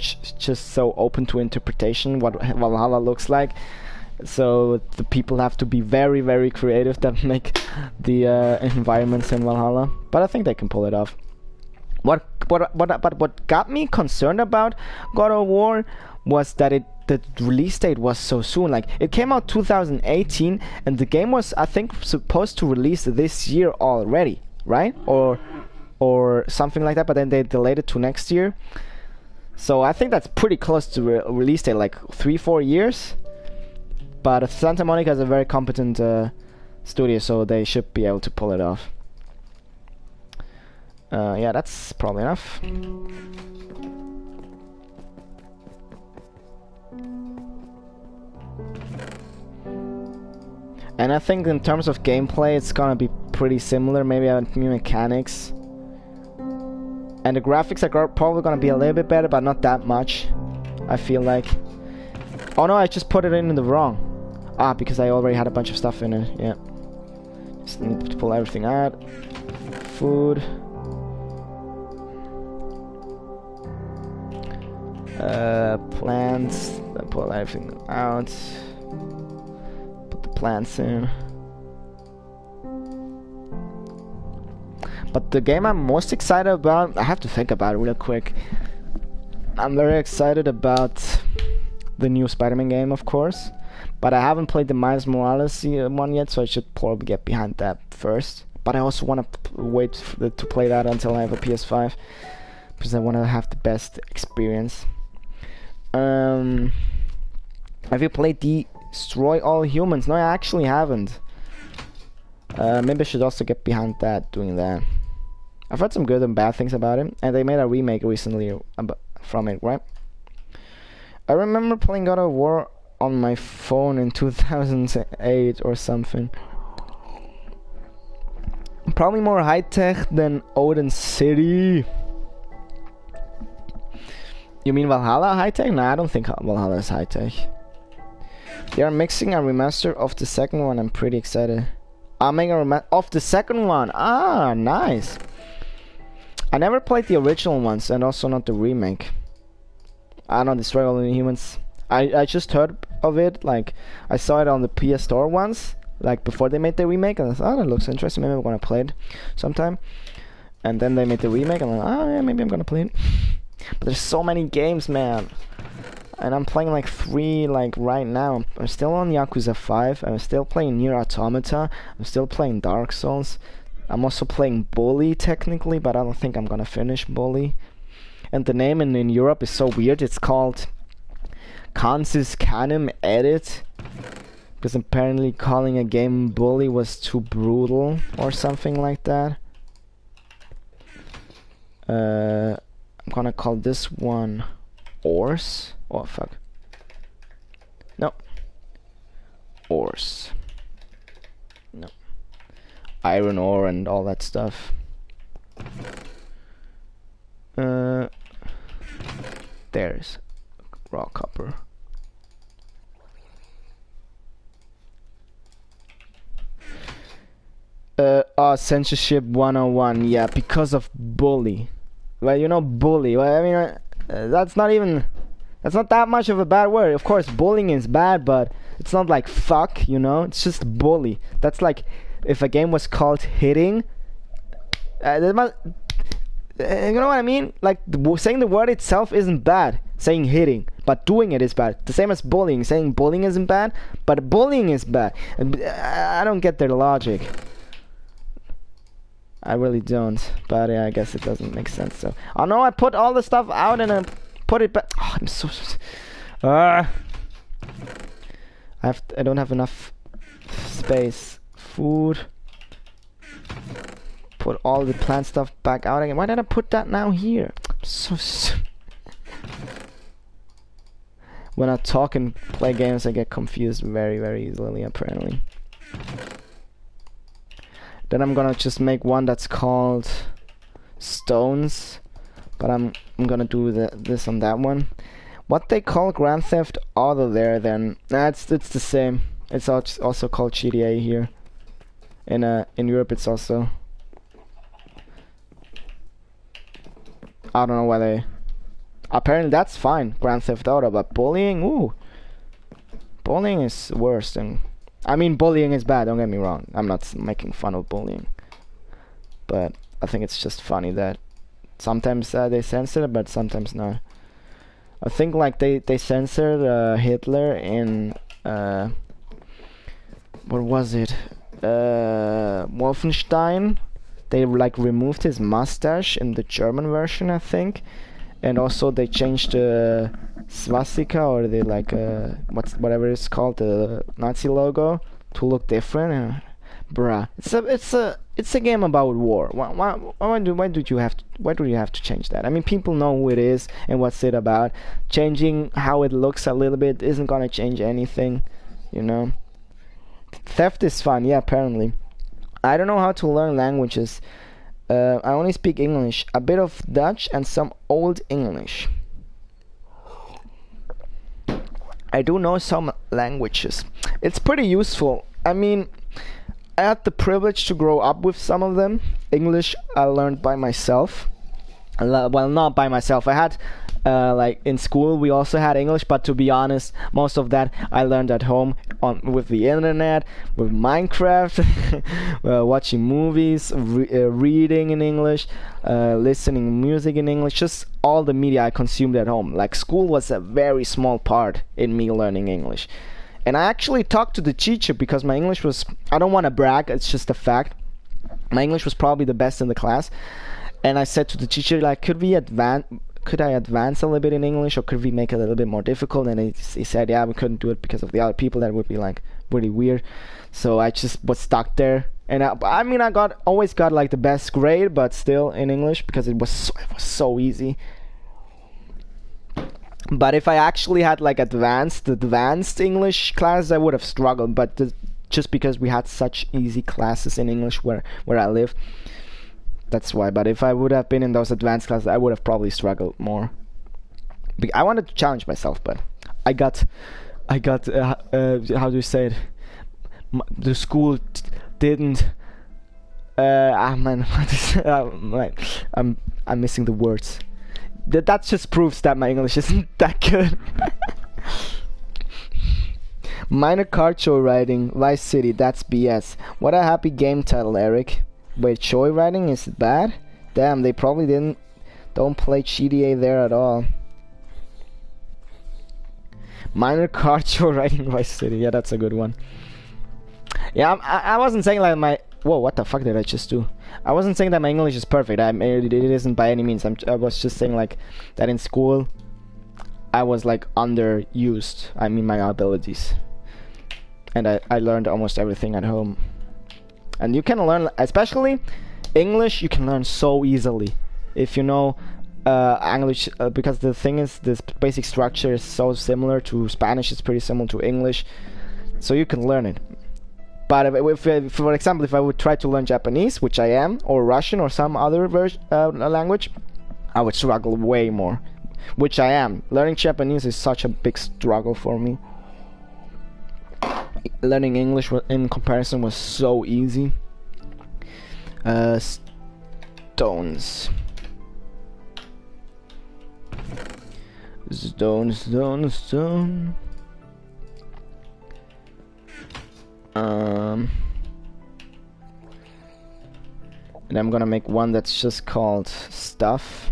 A: just so open to interpretation what Valhalla looks like. So the people have to be very, very creative that make the environments in Valhalla. But I think they can pull it off. What got me concerned about God of War was that the release date was so soon. Like, it came out 2018, and the game was, I think, supposed to release this year already, right? Or something like that, but then they delayed it to next year. So I think that's pretty close to release date, like 3-4 years. But Santa Monica is a very competent studio, so they should be able to pull it off. Yeah, that's probably enough. And I think in terms of gameplay, it's gonna be pretty similar. Maybe a few mechanics. And the graphics are probably gonna be a little bit better, but not that much, I feel like. Oh no, I just put it in the wrong. Ah, because I already had a bunch of stuff in it, yeah. Just need to pull everything out. Food. Plants. Then pull everything out. Put the plants in. But the game I'm most excited about, I have to think about it real quick. I'm very excited about the new Spider-Man game, of course. But I haven't played the Miles Morales one yet, so I should probably get behind that first. But I also want to wait to play that until I have a PS5, because I want to have the best experience. Have you played Destroy All Humans? No, I actually haven't. Maybe I should also get behind that, doing that. I've heard some good and bad things about it, and they made a remake recently from it, right? I remember playing God of War on my phone in 2008 or something. Probably more high-tech than Odin City. You mean Valhalla high-tech? No, I don't think Valhalla is high-tech. They are mixing a remaster of the second one. I'm pretty excited. I'm making a remaster of the second one. Ah, nice. I never played the original ones, and also not the remake. I don't Destroy All the Humans. I just heard of it, like, I saw it on the PS Store once, like, before they made the remake, and I thought, oh, that looks interesting, maybe I'm gonna play it sometime. And then they made the remake, and I'm like, oh, yeah, maybe I'm gonna play it. But there's so many games, man. And I'm playing, like, 3, like, right now. I'm still on Yakuza 5, I'm still playing Nier Automata, I'm still playing Dark Souls. I'm also playing Bully, technically, but I don't think I'm gonna finish Bully. And the name in Europe is so weird, it's called Consis Canem Edit, because apparently calling a game Bully was too brutal or something like that. I'm gonna call this one Ors. Oh fuck. No. Ors. No. Iron ore and all that stuff. There's raw copper. Censorship 101. Yeah, because of Bully. Well, you know, Bully. Well, I mean, that's not that much of a bad word. Of course, bullying is bad, but it's not like fuck, you know? It's just bully. That's like if a game was called Hitting. You know what I mean? Like, saying the word itself isn't bad. Saying hitting, but doing it is bad. The same as bullying. Saying bullying isn't bad, but bullying is bad. I don't get their logic. I really don't. But yeah, I guess it doesn't make sense. So, oh no, I put all the stuff out and I put it back. Oh, I'm so. I don't have enough space. Food. Put all the plant stuff back out again. Why did I put that now here? I'm so. When I talk and play games, I get confused very, very easily, apparently. Then I'm gonna just make one that's called Stones, but I'm gonna do this on that one. What they call Grand Theft Auto there, then it's the same. It's also called GTA here. In Europe, it's also. I don't know why they. Apparently that's fine, Grand Theft Auto, but bullying, ooh. Bullying is worse than... I mean, bullying is bad, don't get me wrong. I'm not making fun of bullying. But I think it's just funny that Sometimes they censor it, but sometimes not. I think like they censored Hitler in what was it? Wolfenstein. They like removed his mustache in the German version, I think, and also they changed the swastika, or they like whatever it's called, the Nazi logo, to look different. Bruh, it's a game about war. Why do you have to change that? I mean, people know who it is and what's it about. Changing how it looks a little bit isn't gonna change anything, you know. Theft is fun, yeah, apparently. I don't know how to learn languages. I only speak English, a bit of Dutch, and some Old English. I do know some languages. It's pretty useful. I mean, I had the privilege to grow up with some of them. English I learned by myself. Well, not by myself. I had like in school we also had English, but to be honest, most of that I learned at home with the internet, with Minecraft, watching movies, reading in English, listening music in English, just all the media I consumed at home. Like, school was a very small part in me learning English. And I actually talked to the teacher because my English was, I don't want to brag, it's just a fact, my English was probably the best in the class. And I said to the teacher, like, could I advance a little bit in English, or could we make it a little bit more difficult? And he said, yeah, we couldn't do it because of the other people. That would be like really weird. So I just was stuck there. And I mean, I always got like the best grade, but still in English, because it was so easy. But if I actually had like advanced English class, I would have struggled. But just because we had such easy classes in English where I live, that's why. But if I would have been in those advanced classes, I would have probably struggled more. I wanted to challenge myself, but I got how do you say it? The school didn't. Man, I'm missing the words. That just proves that my English isn't that good. Minor car joyriding, Vice City, that's BS. What a happy game title, Eric. Wait, joyriding is bad? Damn, they probably don't play GTA there at all. Minor car joyriding, Vice City, yeah, that's a good one. Yeah, I wasn't saying like my... Whoa, what the fuck did I just do? I wasn't saying that my English is perfect. It isn't by any means. I was just saying like that in school I was like underused. I mean, my abilities. And I learned almost everything at home. And you can learn, especially English, you can learn so easily if you know English, because the thing is, this basic structure is so similar to Spanish. It's pretty similar to English, so you can learn it. But if, for example, if I would try to learn Japanese, which I am, or Russian, or some other language, I would struggle way more, which I am. Learning Japanese is such a big struggle for me. Learning English in comparison was so easy. Stones. Stone. And I'm gonna make one that's just called stuff,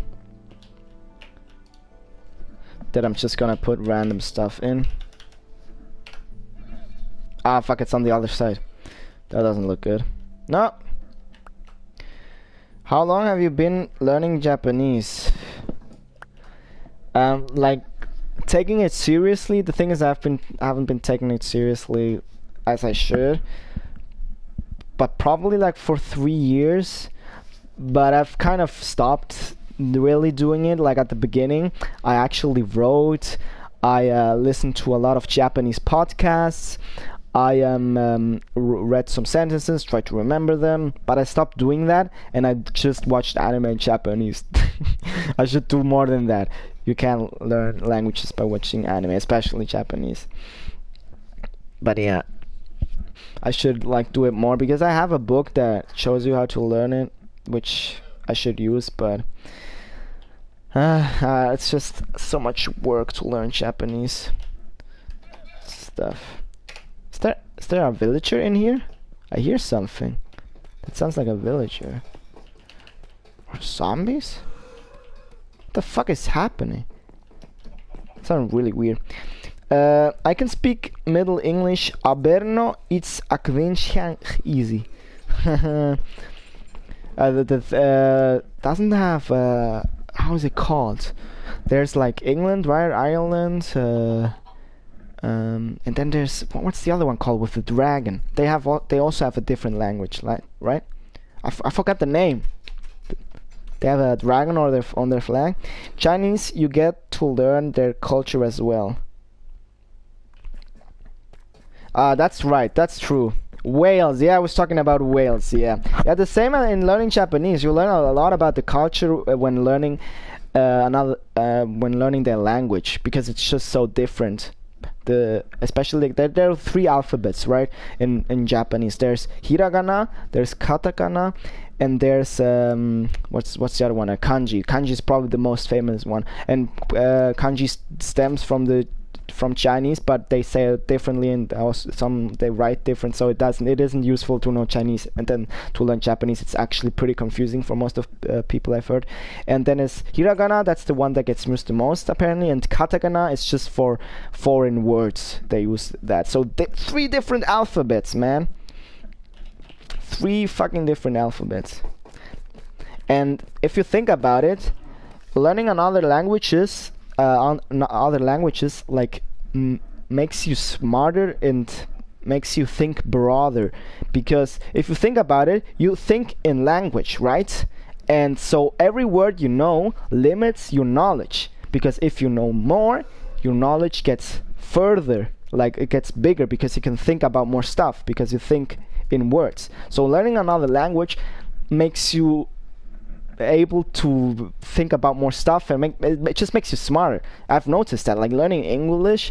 A: that I'm just gonna put random stuff in. Ah, fuck, it's on the other side. That doesn't look good. No. How long have you been learning Japanese? Like, taking it seriously, the thing is I haven't been taking it seriously as I should, but probably like for 3 years. But I've kind of stopped really doing it. Like at the beginning, I actually wrote, I listened to a lot of Japanese podcasts, I read some sentences, tried to remember them, but I stopped doing that and I just watched anime in Japanese. I should do more than that. You can learn languages by watching anime, especially Japanese. But yeah, I should like do it more, because I have a book that shows you how to learn it, which I should use, but it's just so much work to learn Japanese stuff. Is there a villager in here? I hear something. That sounds like a villager. Or zombies? What the fuck is happening? Sounds really weird. I can speak Middle English, aber no, it's easy. Doesn't have how is it called? There's like England, right? Ireland, and then there's what's the other one called with the dragon? They also have a different language, like right? I forgot the name. They have a dragon on their flag. Chinese, you get to learn their culture as well. That's right. That's true. Wales, yeah, I was talking about Wales, yeah. Yeah, the same in learning Japanese. You learn a lot about the culture when learning when learning their language, because it's just so different. Especially there are 3 alphabets, right? In Japanese, there's hiragana, there's katakana, and there's what's the other one? Kanji. Kanji is probably the most famous one, and kanji stems from Chinese, but they say it differently, and also they write different, so it isn't useful to know Chinese and then to learn Japanese. It's actually pretty confusing for most of people I've heard. And then it's hiragana, that's the one that gets used the most apparently, and katakana is just for foreign words. They use that. So 3 different alphabets, man. 3 fucking different alphabets. And if you think about it, learning other languages like makes you smarter and makes you think broader, because if you think about it, you think in language, right? And so every word you know limits your knowledge, because if you know more, your knowledge gets further, like it gets bigger, because you can think about more stuff because you think in words. So learning another language makes you able to think about more stuff, and it just makes you smarter. I've noticed that, like, learning English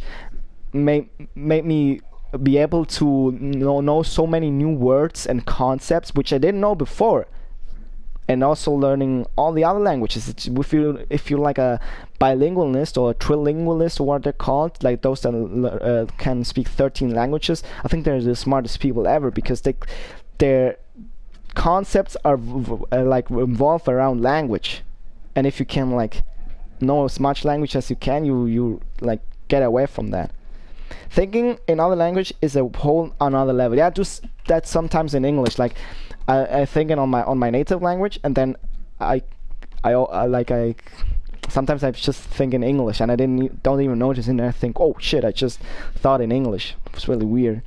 A: made me be able to know so many new words and concepts which I didn't know before. And also learning all the other languages. If you're like a bilingualist or a trilingualist, or what they're called, like those that can speak 13 languages, I think they're the smartest people ever, because their concepts are like revolve around language. And if you can like know as much language as you can, you like get away from that. Thinking in other language is a whole another level. Yeah, I do that sometimes in English. Like I think on my native language, and then I sometimes I just think in English, and I don't even notice, and I think, oh shit, I just thought in English. It's really weird.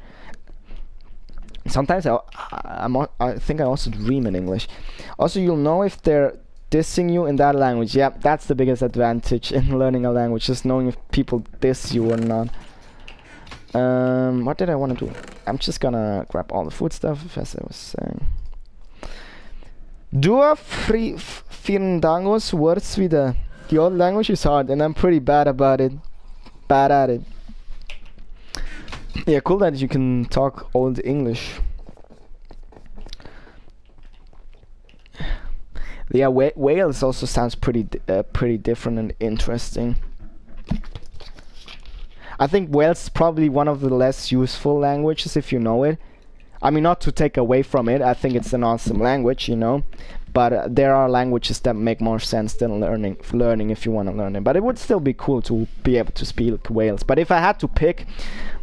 A: Sometimes I think I also dream in English. Also, you'll know if they're dissing you in that language. Yeah, that's the biggest advantage in learning a language, just knowing if people diss you or not. What did I want to do? I'm just gonna grab all the food stuff, as I was saying. Dua Firndangos words wieder. The old language is hard, and I'm pretty bad about it. Bad at it. Yeah, cool that you can talk Old English. Yeah, Wales also sounds pretty different and interesting. I think Wales is probably one of the less useful languages if you know it. I mean, not to take away from it, I think it's an awesome language, you know. But there are languages that make more sense than learning if you want to learn it. But it would still be cool to be able to speak Wales. But if I had to pick,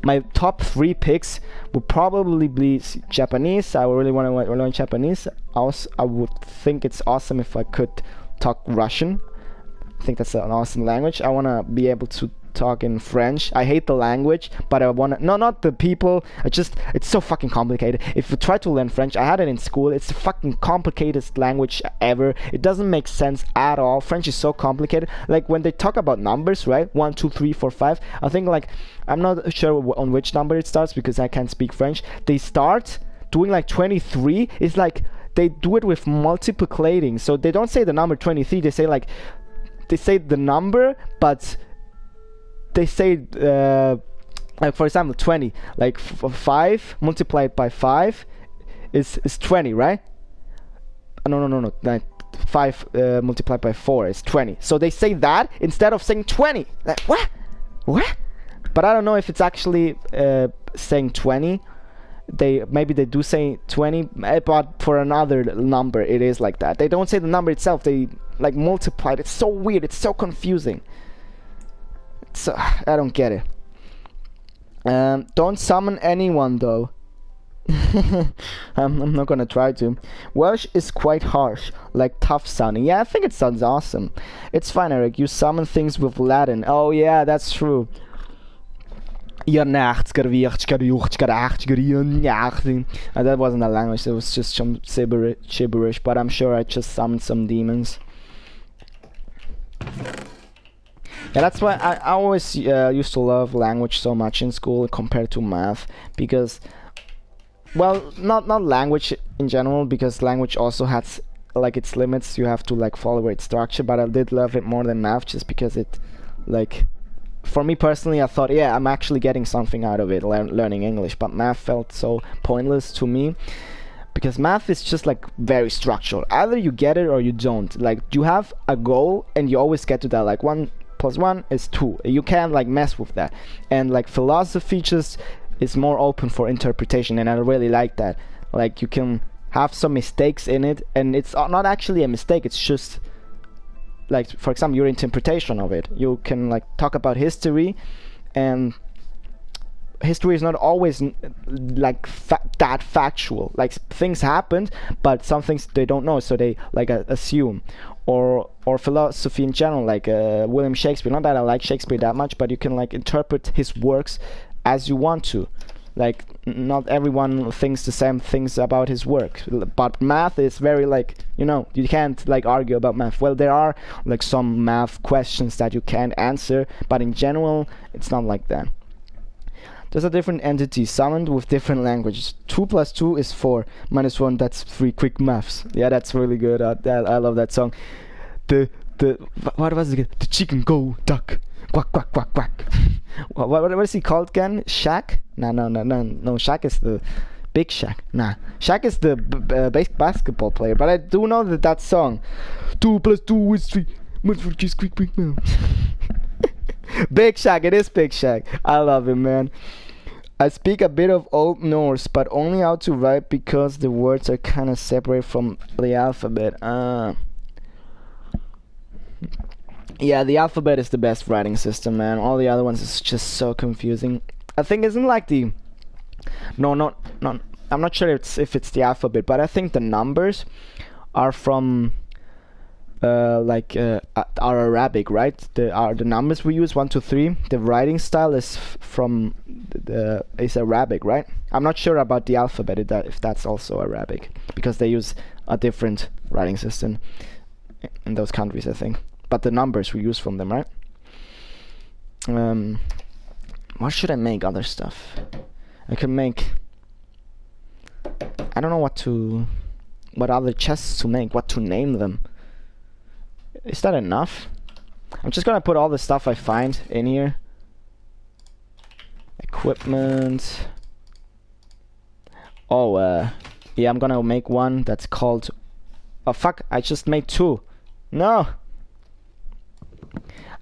A: my top 3 picks would probably be Japanese. I really want to learn Japanese. Also, I would think it's awesome if I could talk Russian. I think that's an awesome language. I want to be able to talk in French. I hate the language, but I want to... No, not the people. It's so fucking complicated. If you try to learn French, I had it in school. It's the fucking complicated language ever. It doesn't make sense at all. French is so complicated. Like, when they talk about numbers, right? 1, 2, 3, 4, 5. I think, like... I'm not sure on which number it starts because I can't speak French. They start doing, like, 23. It's like... They do it with multiplicating. So they don't say the number 23. They say, like... They say the number, but... They say, like, for example, 20. Like, 5 multiplied by 5 is 20, right? No. Like, 5 multiplied by 4 is 20. So they say that instead of saying 20. Like, what? But I don't know if it's actually saying 20. maybe they do say 20, but for another number it is like that. They don't say the number itself, they like multiply it. It's so weird, it's so confusing. So I don't get it. Don't summon anyone though. I'm not gonna try to. Welsh is quite harsh, like tough sounding. Yeah, I think it sounds awesome. It's fine, Eric. You summon things with Latin. Oh yeah, that's true. That wasn't a language, it was just some gibberish, but I'm sure I just summoned some demons. Yeah, that's why I always used to love language so much in school compared to math, because, well, not language in general, because language also has like its limits. You have to like follow its structure, but I did love it more than math just because it, like, for me personally, I thought, yeah, I'm actually getting something out of it, learning English, but math felt so pointless to me. Because math is just like very structural. Either you get it or you don't. Like, you have a goal and you always get to that. Like 1 + 1 is 2. You can't like mess with that. And like philosophy just is more open for interpretation, and I really like that. Like, you can have some mistakes in it, and it's not actually a mistake. It's just like, for example, your interpretation of it. You can like talk about history, and history is not always like that factual. Like, things happened, but some things they don't know, so they like assume. Or philosophy in general, like William Shakespeare. Not that I like Shakespeare that much, but you can like interpret his works as you want to. Like, not everyone thinks the same things about his work, but math is very like, you can't like argue about math. Well, there are like some math questions that you can't answer, but in general it's not like that. There's a different entity summoned with different languages. 2 + 2 is 4. -1, that's 3. Quick maths. Yeah, that's really good. I love that song. What was it? The chicken go duck. Quack, quack, quack, quack. what is he called again? Shaq? No. Shaq is the Big Shaq. Nah. Shaq is the basketball player. But I do know that song. 2 + 2 is 3. Quick, quick, Big Shaq. It is Big Shaq. I love him, man. I speak a bit of Old Norse, but only how to write because the words are kind of separate from the alphabet. Yeah, the alphabet is the best writing system, man. All the other ones is just so confusing. I think isn't like the... No. I'm not sure if it's the alphabet, but I think the numbers are from are Arabic, right? The numbers we use 1, 2, 3. The writing style is is Arabic, right? I'm not sure about the alphabet if that's also Arabic, because they use a different writing system in those countries, I think. But the numbers we use from them, right? What should I make? Other stuff. I can make... I don't know what other chests to make, what to name them. Is that enough? I'm just gonna put all the stuff I find in here. Equipment. Oh, yeah, I'm gonna make one that's called... Oh, fuck, I just made 2. No!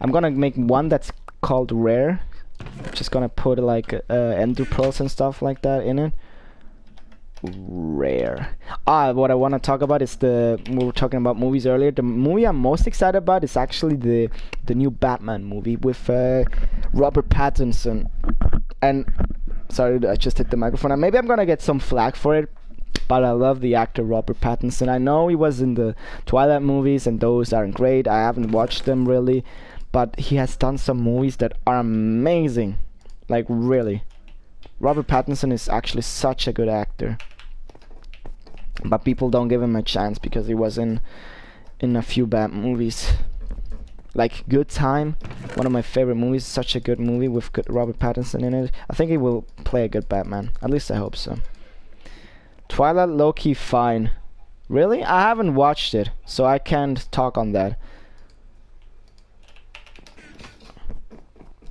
A: I'm gonna make one that's called Rare. Just gonna put like ender pearls and stuff like that in it. Rare. What I want to talk about is we were talking about movies earlier. The movie I'm most excited about is actually the new Batman movie with Robert Pattinson. And sorry, I just hit the microphone. And maybe I'm gonna get some flack for it, but I love the actor Robert Pattinson. I know he was in the Twilight movies, and those aren't great. I haven't watched them really, but he has done some movies that are amazing. Like, really. Robert Pattinson is actually such a good actor. But people don't give him a chance because he was in a few bad movies. Like Good Time, one of my favorite movies. Such a good movie with good Robert Pattinson in it. I think he will play a good Batman. At least I hope so. Twilight, low-key fine. Really? I haven't watched it, so I can't talk on that.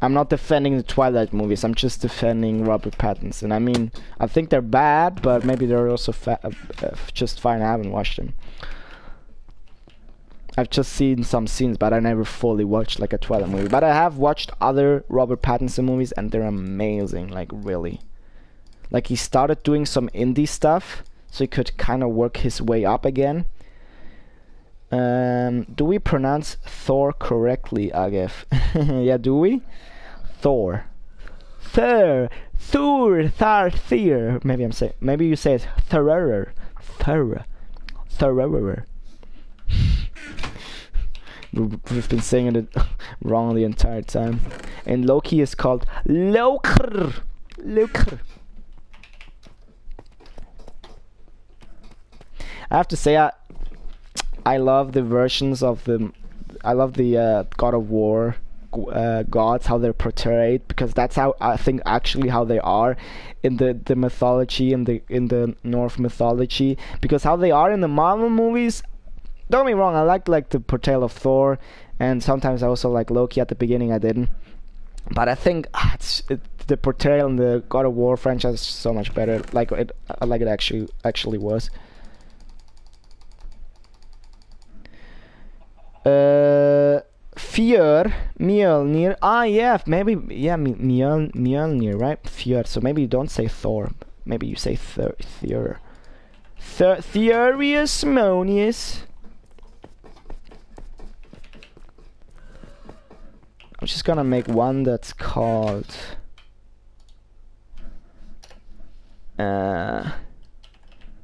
A: I'm not defending the Twilight movies, I'm just defending Robert Pattinson. I mean, I think they're bad, but maybe they're also just fine. I haven't watched them. I've just seen some scenes, but I never fully watched like a Twilight movie. But I have watched other Robert Pattinson movies, and they're amazing, like really. Like he started doing some indie stuff, so he could kind of work his way up again. Do we pronounce Thor correctly, Agef? Yeah, do we? Thor. Thor. Thor. Thor. Thor. Maybe you say it Thor. Thor. Thor. We've been saying it wrong the entire time. And Loki is called Loker. Loker. I have to say, I love the versions of the... I love the God of War gods, how they're portrayed, because that's how I think actually how they are in the mythology, in the Norse mythology, because how they are in the Marvel movies. Don't get me wrong, I like the portrayal of Thor, and sometimes I also like Loki. At the beginning I didn't, but I think the portrayal in the God of War franchise is so much better. I like it actually was. Fjör, Mjölnir. Yeah, maybe, yeah, Mjölnir, right? Fjör. So maybe you don't say Thor. Maybe you say Fjör. Theurius Monius. I'm just gonna make one that's called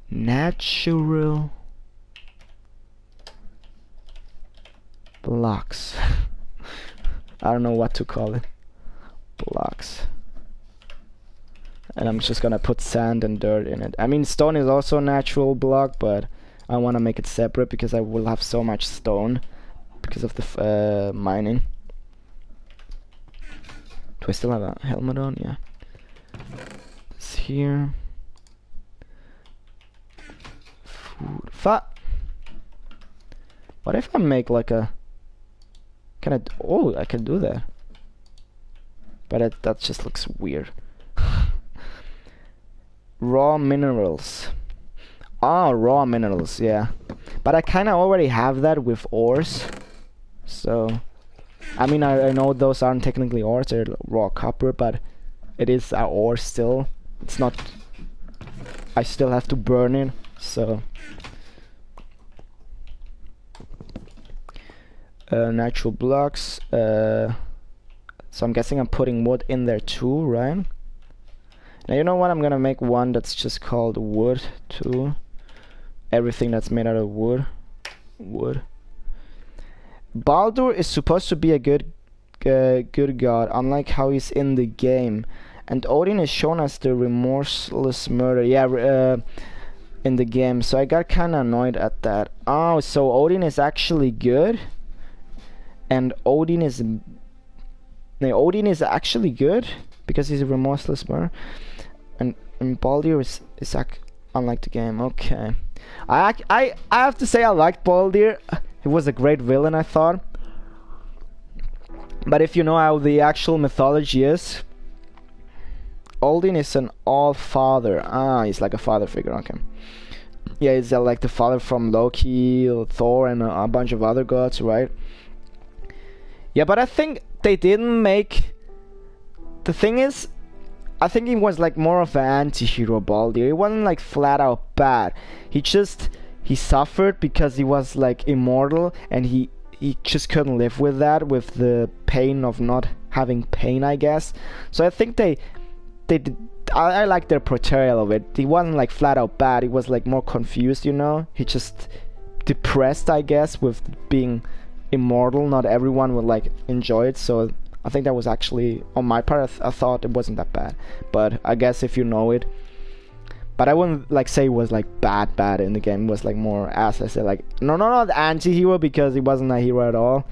A: natural blocks. I don't know what to call it. Blocks. And I'm just gonna put sand and dirt in it. I mean, stone is also a natural block, but I want to make it separate because I will have so much stone because of the mining. Do I still have a helmet on? Yeah. It's here. Food. What if I make like a... Can I... Oh, I can do that. But that just looks weird. Raw minerals. Ah, raw minerals, yeah. But I kind of already have that with ores. So... I mean, I know those aren't technically ores, they're raw copper, but it is a ore still. It's not... I still have to burn it, so... Natural blocks. So I'm guessing I'm putting wood in there too, right? Now you know what? I'm gonna make one that's just called wood too. Everything that's made out of wood. Wood. Baldur is supposed to be a good god, unlike how he's in the game. And Odin is shown as the remorseless murderer. Yeah, in the game. So I got kind of annoyed at that. Oh, so Odin is actually good. And Odin is actually good because he's a remorseless murderer. And Baldur is unlike the game. Okay. I have to say I liked Baldur. He was a great villain, I thought. But if you know how the actual mythology is, Odin is an all-father. Ah, he's like a father figure, okay. Yeah, he's like the father from Loki, Thor, and a bunch of other gods, right? Yeah, but I think they didn't make... The thing is, I think he was like more of an anti-hero, Baldur. He wasn't like flat out bad. He suffered because he was like immortal, and he just couldn't live with that, with the pain of not having pain, I guess. So I think they did. I like their portrayal of it. He wasn't like flat out bad. He was like more confused, you know. He just depressed, I guess, with being immortal. Not everyone would like enjoy it. So I think that was actually, on my part, I thought it wasn't that bad. But I guess if you know it. But I wouldn't like say it was like bad in the game. It was like more, as I said, like not anti-hero, because he wasn't a hero at all,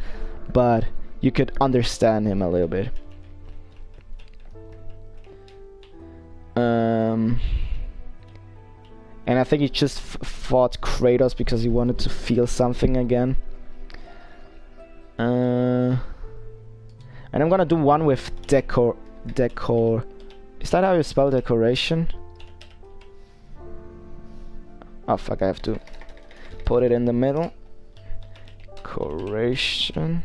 A: but you could understand him a little bit. And I think he just fought Kratos because he wanted to feel something again. And I'm gonna do one with decor. Is that how you spell decoration? Oh fuck, I have to put it in the middle. Decoration.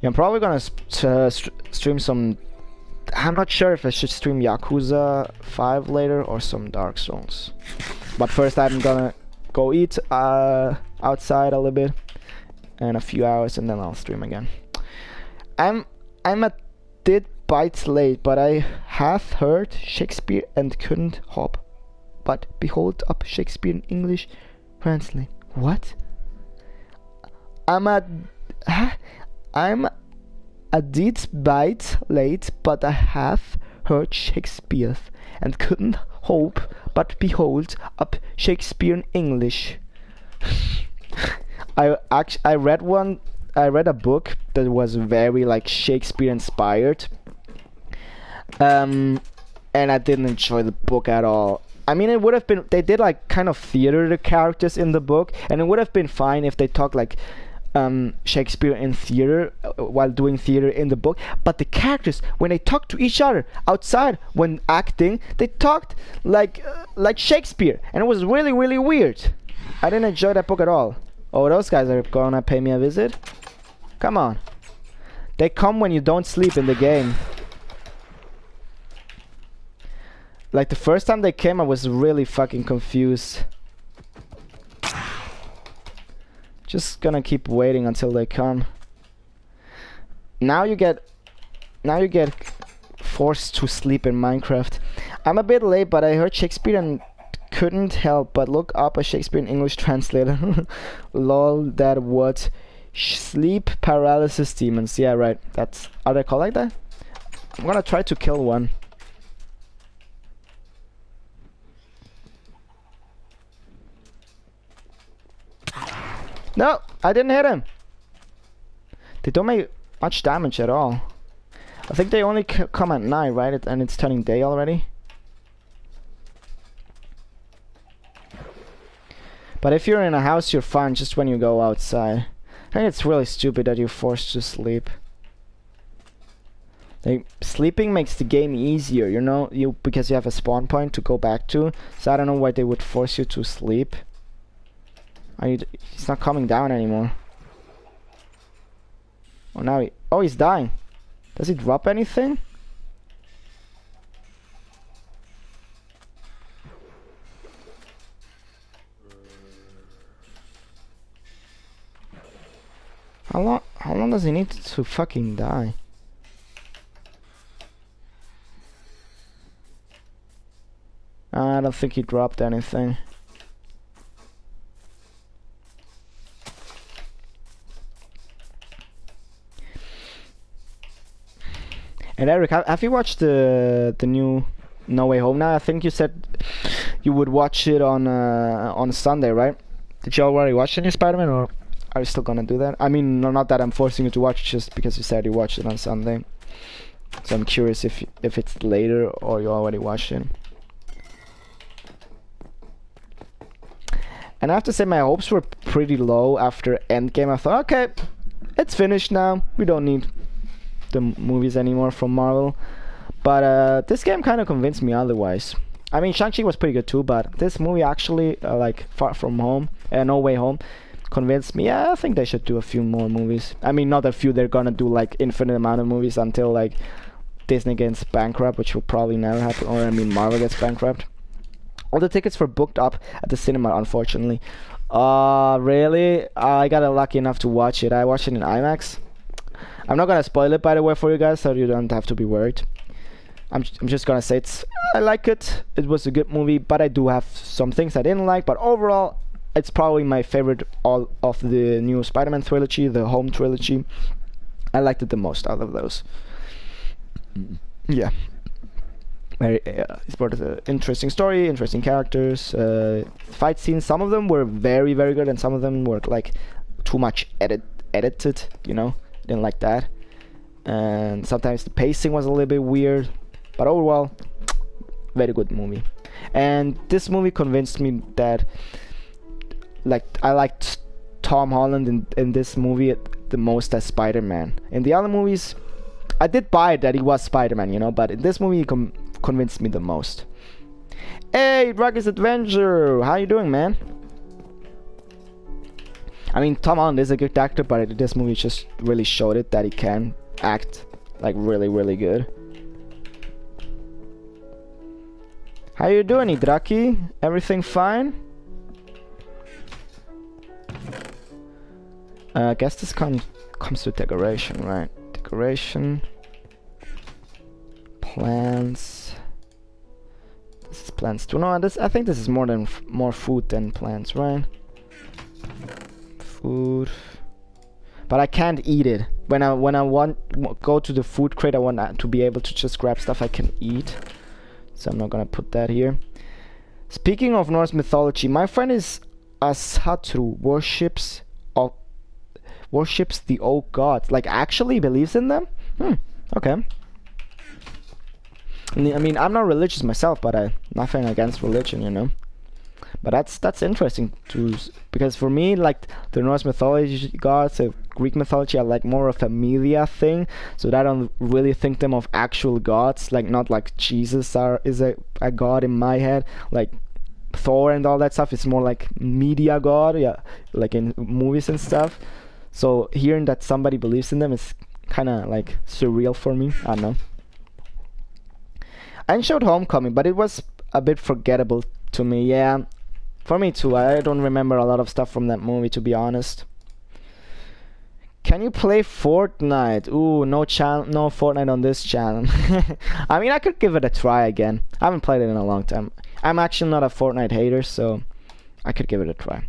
A: Yeah, I'm probably gonna stream some. I'm not sure if I should stream Yakuza 5 later or some Dark Souls. But first I'm gonna go eat outside a little bit in a few hours and then I'll stream again. I'm a bit late, but I have heard Shakespeare and couldn't hop. But behold up Shakespeare in English translate. What? I'm a bit late, but I have heard Shakespeare and couldn't hope but behold up Shakespeare in English. I read a book that was very like Shakespeare inspired. And I didn't enjoy the book at all. I mean, it would have been, they did like kind of theater the characters in the book, and it would have been fine if they talked like Shakespeare in theater while doing theater in the book, but the characters, when they talked to each other outside when acting, they talked like Shakespeare, and it was really, really weird. I didn't enjoy that book at all. Oh, those guys are gonna pay me a visit? Come on. They come when you don't sleep in the game. Like the first time they came, I was really fucking confused. Just gonna keep waiting until they come. Now you get forced to sleep in Minecraft. I'm a bit late, but I heard Shakespeare and couldn't help but look up a Shakespeare in English translator. Lol, that what? Sleep paralysis demons. Yeah, right. That's, are they called like that? I'm gonna try to kill one. No, I didn't hit him. They don't make much damage at all. I think they only come at night, right? And it's turning day already. But if you're in a house, you're fine just when you go outside. I think it's really stupid that you're forced to sleep. Like, sleeping makes the game easier, you know, because you have a spawn point to go back to. So I don't know why they would force you to sleep. He's not coming down anymore. Oh, now he's dying. Does he drop anything? How long does he need to fucking die? I don't think he dropped anything. And Eric, have you watched the new No Way Home now? I think you said you would watch it on Sunday, right? Did you already watch any Spider-Man, or are you still gonna do that? I mean, not that I'm forcing you to watch, just because you said you watched it on Sunday. So I'm curious if it's later or you already watched it. And I have to say, my hopes were pretty low after Endgame. I thought, okay, it's finished now. We don't need the movies anymore from Marvel. But this game kind of convinced me otherwise. I mean, Shang-Chi was pretty good too, but this movie actually, like Far From Home, No Way Home, convinced me. Yeah, I think they should do a few more movies. I mean, not a few, they're gonna do like infinite amount of movies until like Disney gets bankrupt, which will probably never happen, or I mean Marvel gets bankrupt. All the tickets were booked up at the cinema, unfortunately. Really? I got lucky enough to watch it. I watched it in IMAX. I'm not gonna spoil it, by the way, for you guys, so you don't have to be worried. I'm just gonna say I like it. It was a good movie, but I do have some things I didn't like. But overall, it's probably my favorite all of the new Spider-Man trilogy, the Home trilogy. I liked it the most out of those. Yeah. Very, it's part of the interesting story, interesting characters, fight scenes. Some of them were very, very good, and some of them were like too much edited. You know, didn't like that. And sometimes the pacing was a little bit weird, but overall, very good movie. And this movie convinced me that, like, I liked Tom Holland in this movie the most as Spider-Man. In the other movies, I did buy that he was Spider-Man, you know, but in this movie, he convinced me the most. Hey, Rugged Adventure, how you doing, man? I mean, Tom Holland is a good actor, but this movie just really showed it that he can act like really, really good. How you doing, Idraki? Everything fine? I guess this comes to decoration, right? Decoration, plants. This is plants too. No, I think this is more food than plants, right? Food, but I can't eat it. When I go to the food crate, I want to be able to just grab stuff I can eat. So I'm not gonna put that here. Speaking of Norse mythology, my friend is Asatru worships the old gods. Like actually believes in them. Okay. I mean, I'm not religious myself, but nothing against religion, you know. But that's interesting too, because for me, like the Norse mythology gods, the Greek mythology, are like more a familia thing. So that I don't really think them of actual gods, like not like Jesus is a god in my head, like Thor and all that stuff. It's more like media god, yeah, like in movies and stuff. So hearing that somebody believes in them is kind of like surreal for me. I don't know. I showed Homecoming, but it was a bit forgettable to me. Yeah, for me too. I don't remember a lot of stuff from that movie, to be honest. Can you play Fortnite? Ooh, no Fortnite on this channel. I mean, I could give it a try again. I haven't played it in a long time. I'm actually not a Fortnite hater, so I could give it a try.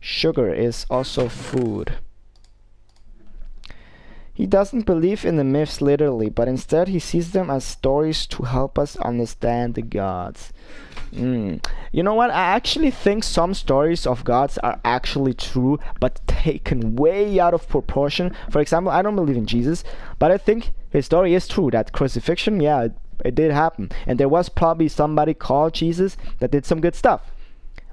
A: Sugar is also food. He doesn't believe in the myths literally, but instead he sees them as stories to help us understand the gods. You know what? I actually think some stories of gods are actually true, but taken way out of proportion. For example, I don't believe in Jesus, but I think his story is true. That crucifixion, yeah, it did happen. And there was probably somebody called Jesus that did some good stuff.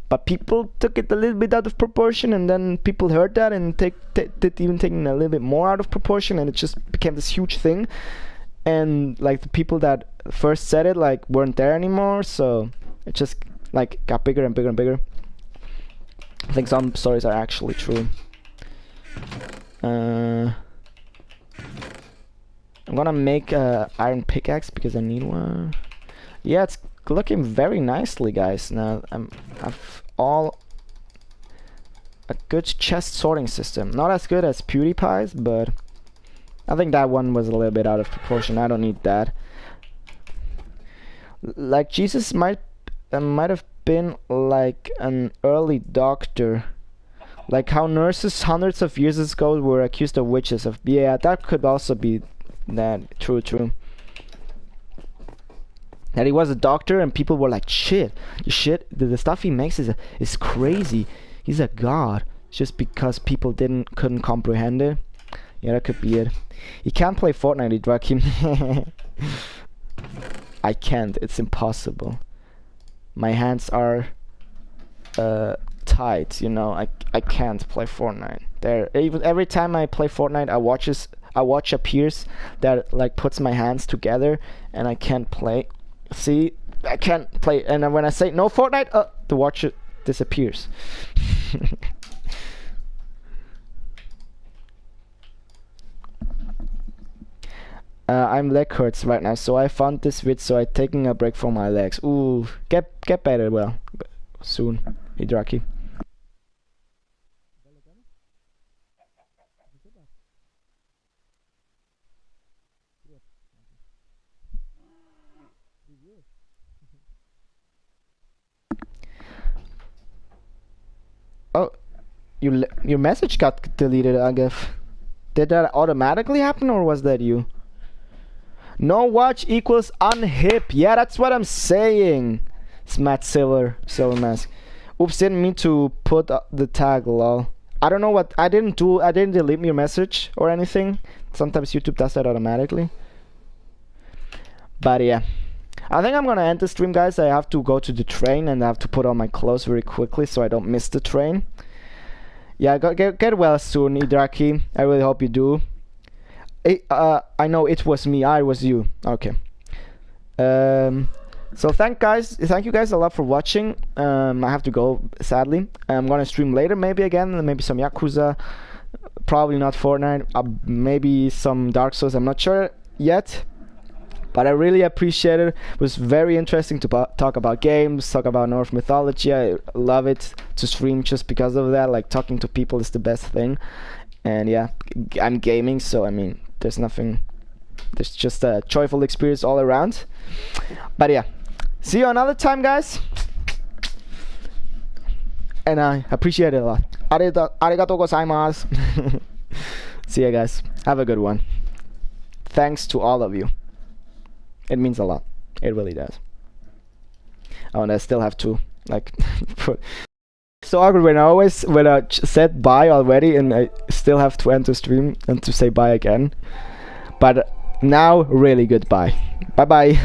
A: But people took it a little bit out of proportion, and then people heard that and taking a little bit more out of proportion, and it just became this huge thing. And like the people that first said it like weren't there anymore, so it just like got bigger and bigger and bigger. I think some stories are actually true. I'm gonna make a iron pickaxe because I need one. Yeah, it's looking very nicely, guys. Now I've all a good chest sorting system. Not as good as PewDiePie's, but I think that one was a little bit out of proportion. I don't need that. Like Jesus might have been like an early doctor, like how nurses hundreds of years ago were accused of witches. Yeah, that could also be that. True. That he was a doctor and people were like, the stuff he makes is crazy. He's a god. Just because people couldn't comprehend it. Yeah, that could be it. He can't play Fortnite, he drug him. I can't, it's impossible. My hands are tight, you know. I can't play Fortnite. Every time I play Fortnite, I watch a Pierce that like puts my hands together and I can't play. See, I can't play, and when I say no Fortnite, the watch disappears. I'm leg hurts right now, so I found this vid, so I'm taking a break from my legs. Ooh, get better, well, soon, Hidraki. Oh, your message got deleted, Agaf. Did that automatically happen, or was that you? No watch equals unhip. Yeah, that's what I'm saying. It's Matt Silver Mask. Oops, didn't mean to put the tag, lol. I don't know what I didn't delete your message or anything. Sometimes YouTube does that automatically. But yeah, I think I'm gonna end the stream, guys. I have to go to the train and I have to put on my clothes very quickly so I don't miss the train. Yeah, get well soon, Idraki. I really hope you do. I know it was me. I was you. Okay. So thank you guys a lot for watching. I have to go, sadly. I'm gonna stream later, maybe again, maybe some Yakuza. Probably not Fortnite. Maybe some Dark Souls. I'm not sure yet. But I really appreciate it. It was very interesting to talk about games, talk about Norse mythology. I love it to stream just because of that. Like, talking to people is the best thing. And yeah, I'm gaming, so I mean, there's just a joyful experience all around. But yeah, see you another time, guys. And I appreciate it a lot. Arigatou gozaimasu. See ya, guys. Have a good one. Thanks to all of you. It means a lot. It really does. Oh, and I still have to like put. So awkward when I said bye already, and I still have to end the stream and to say bye again. But now, really goodbye. Bye bye.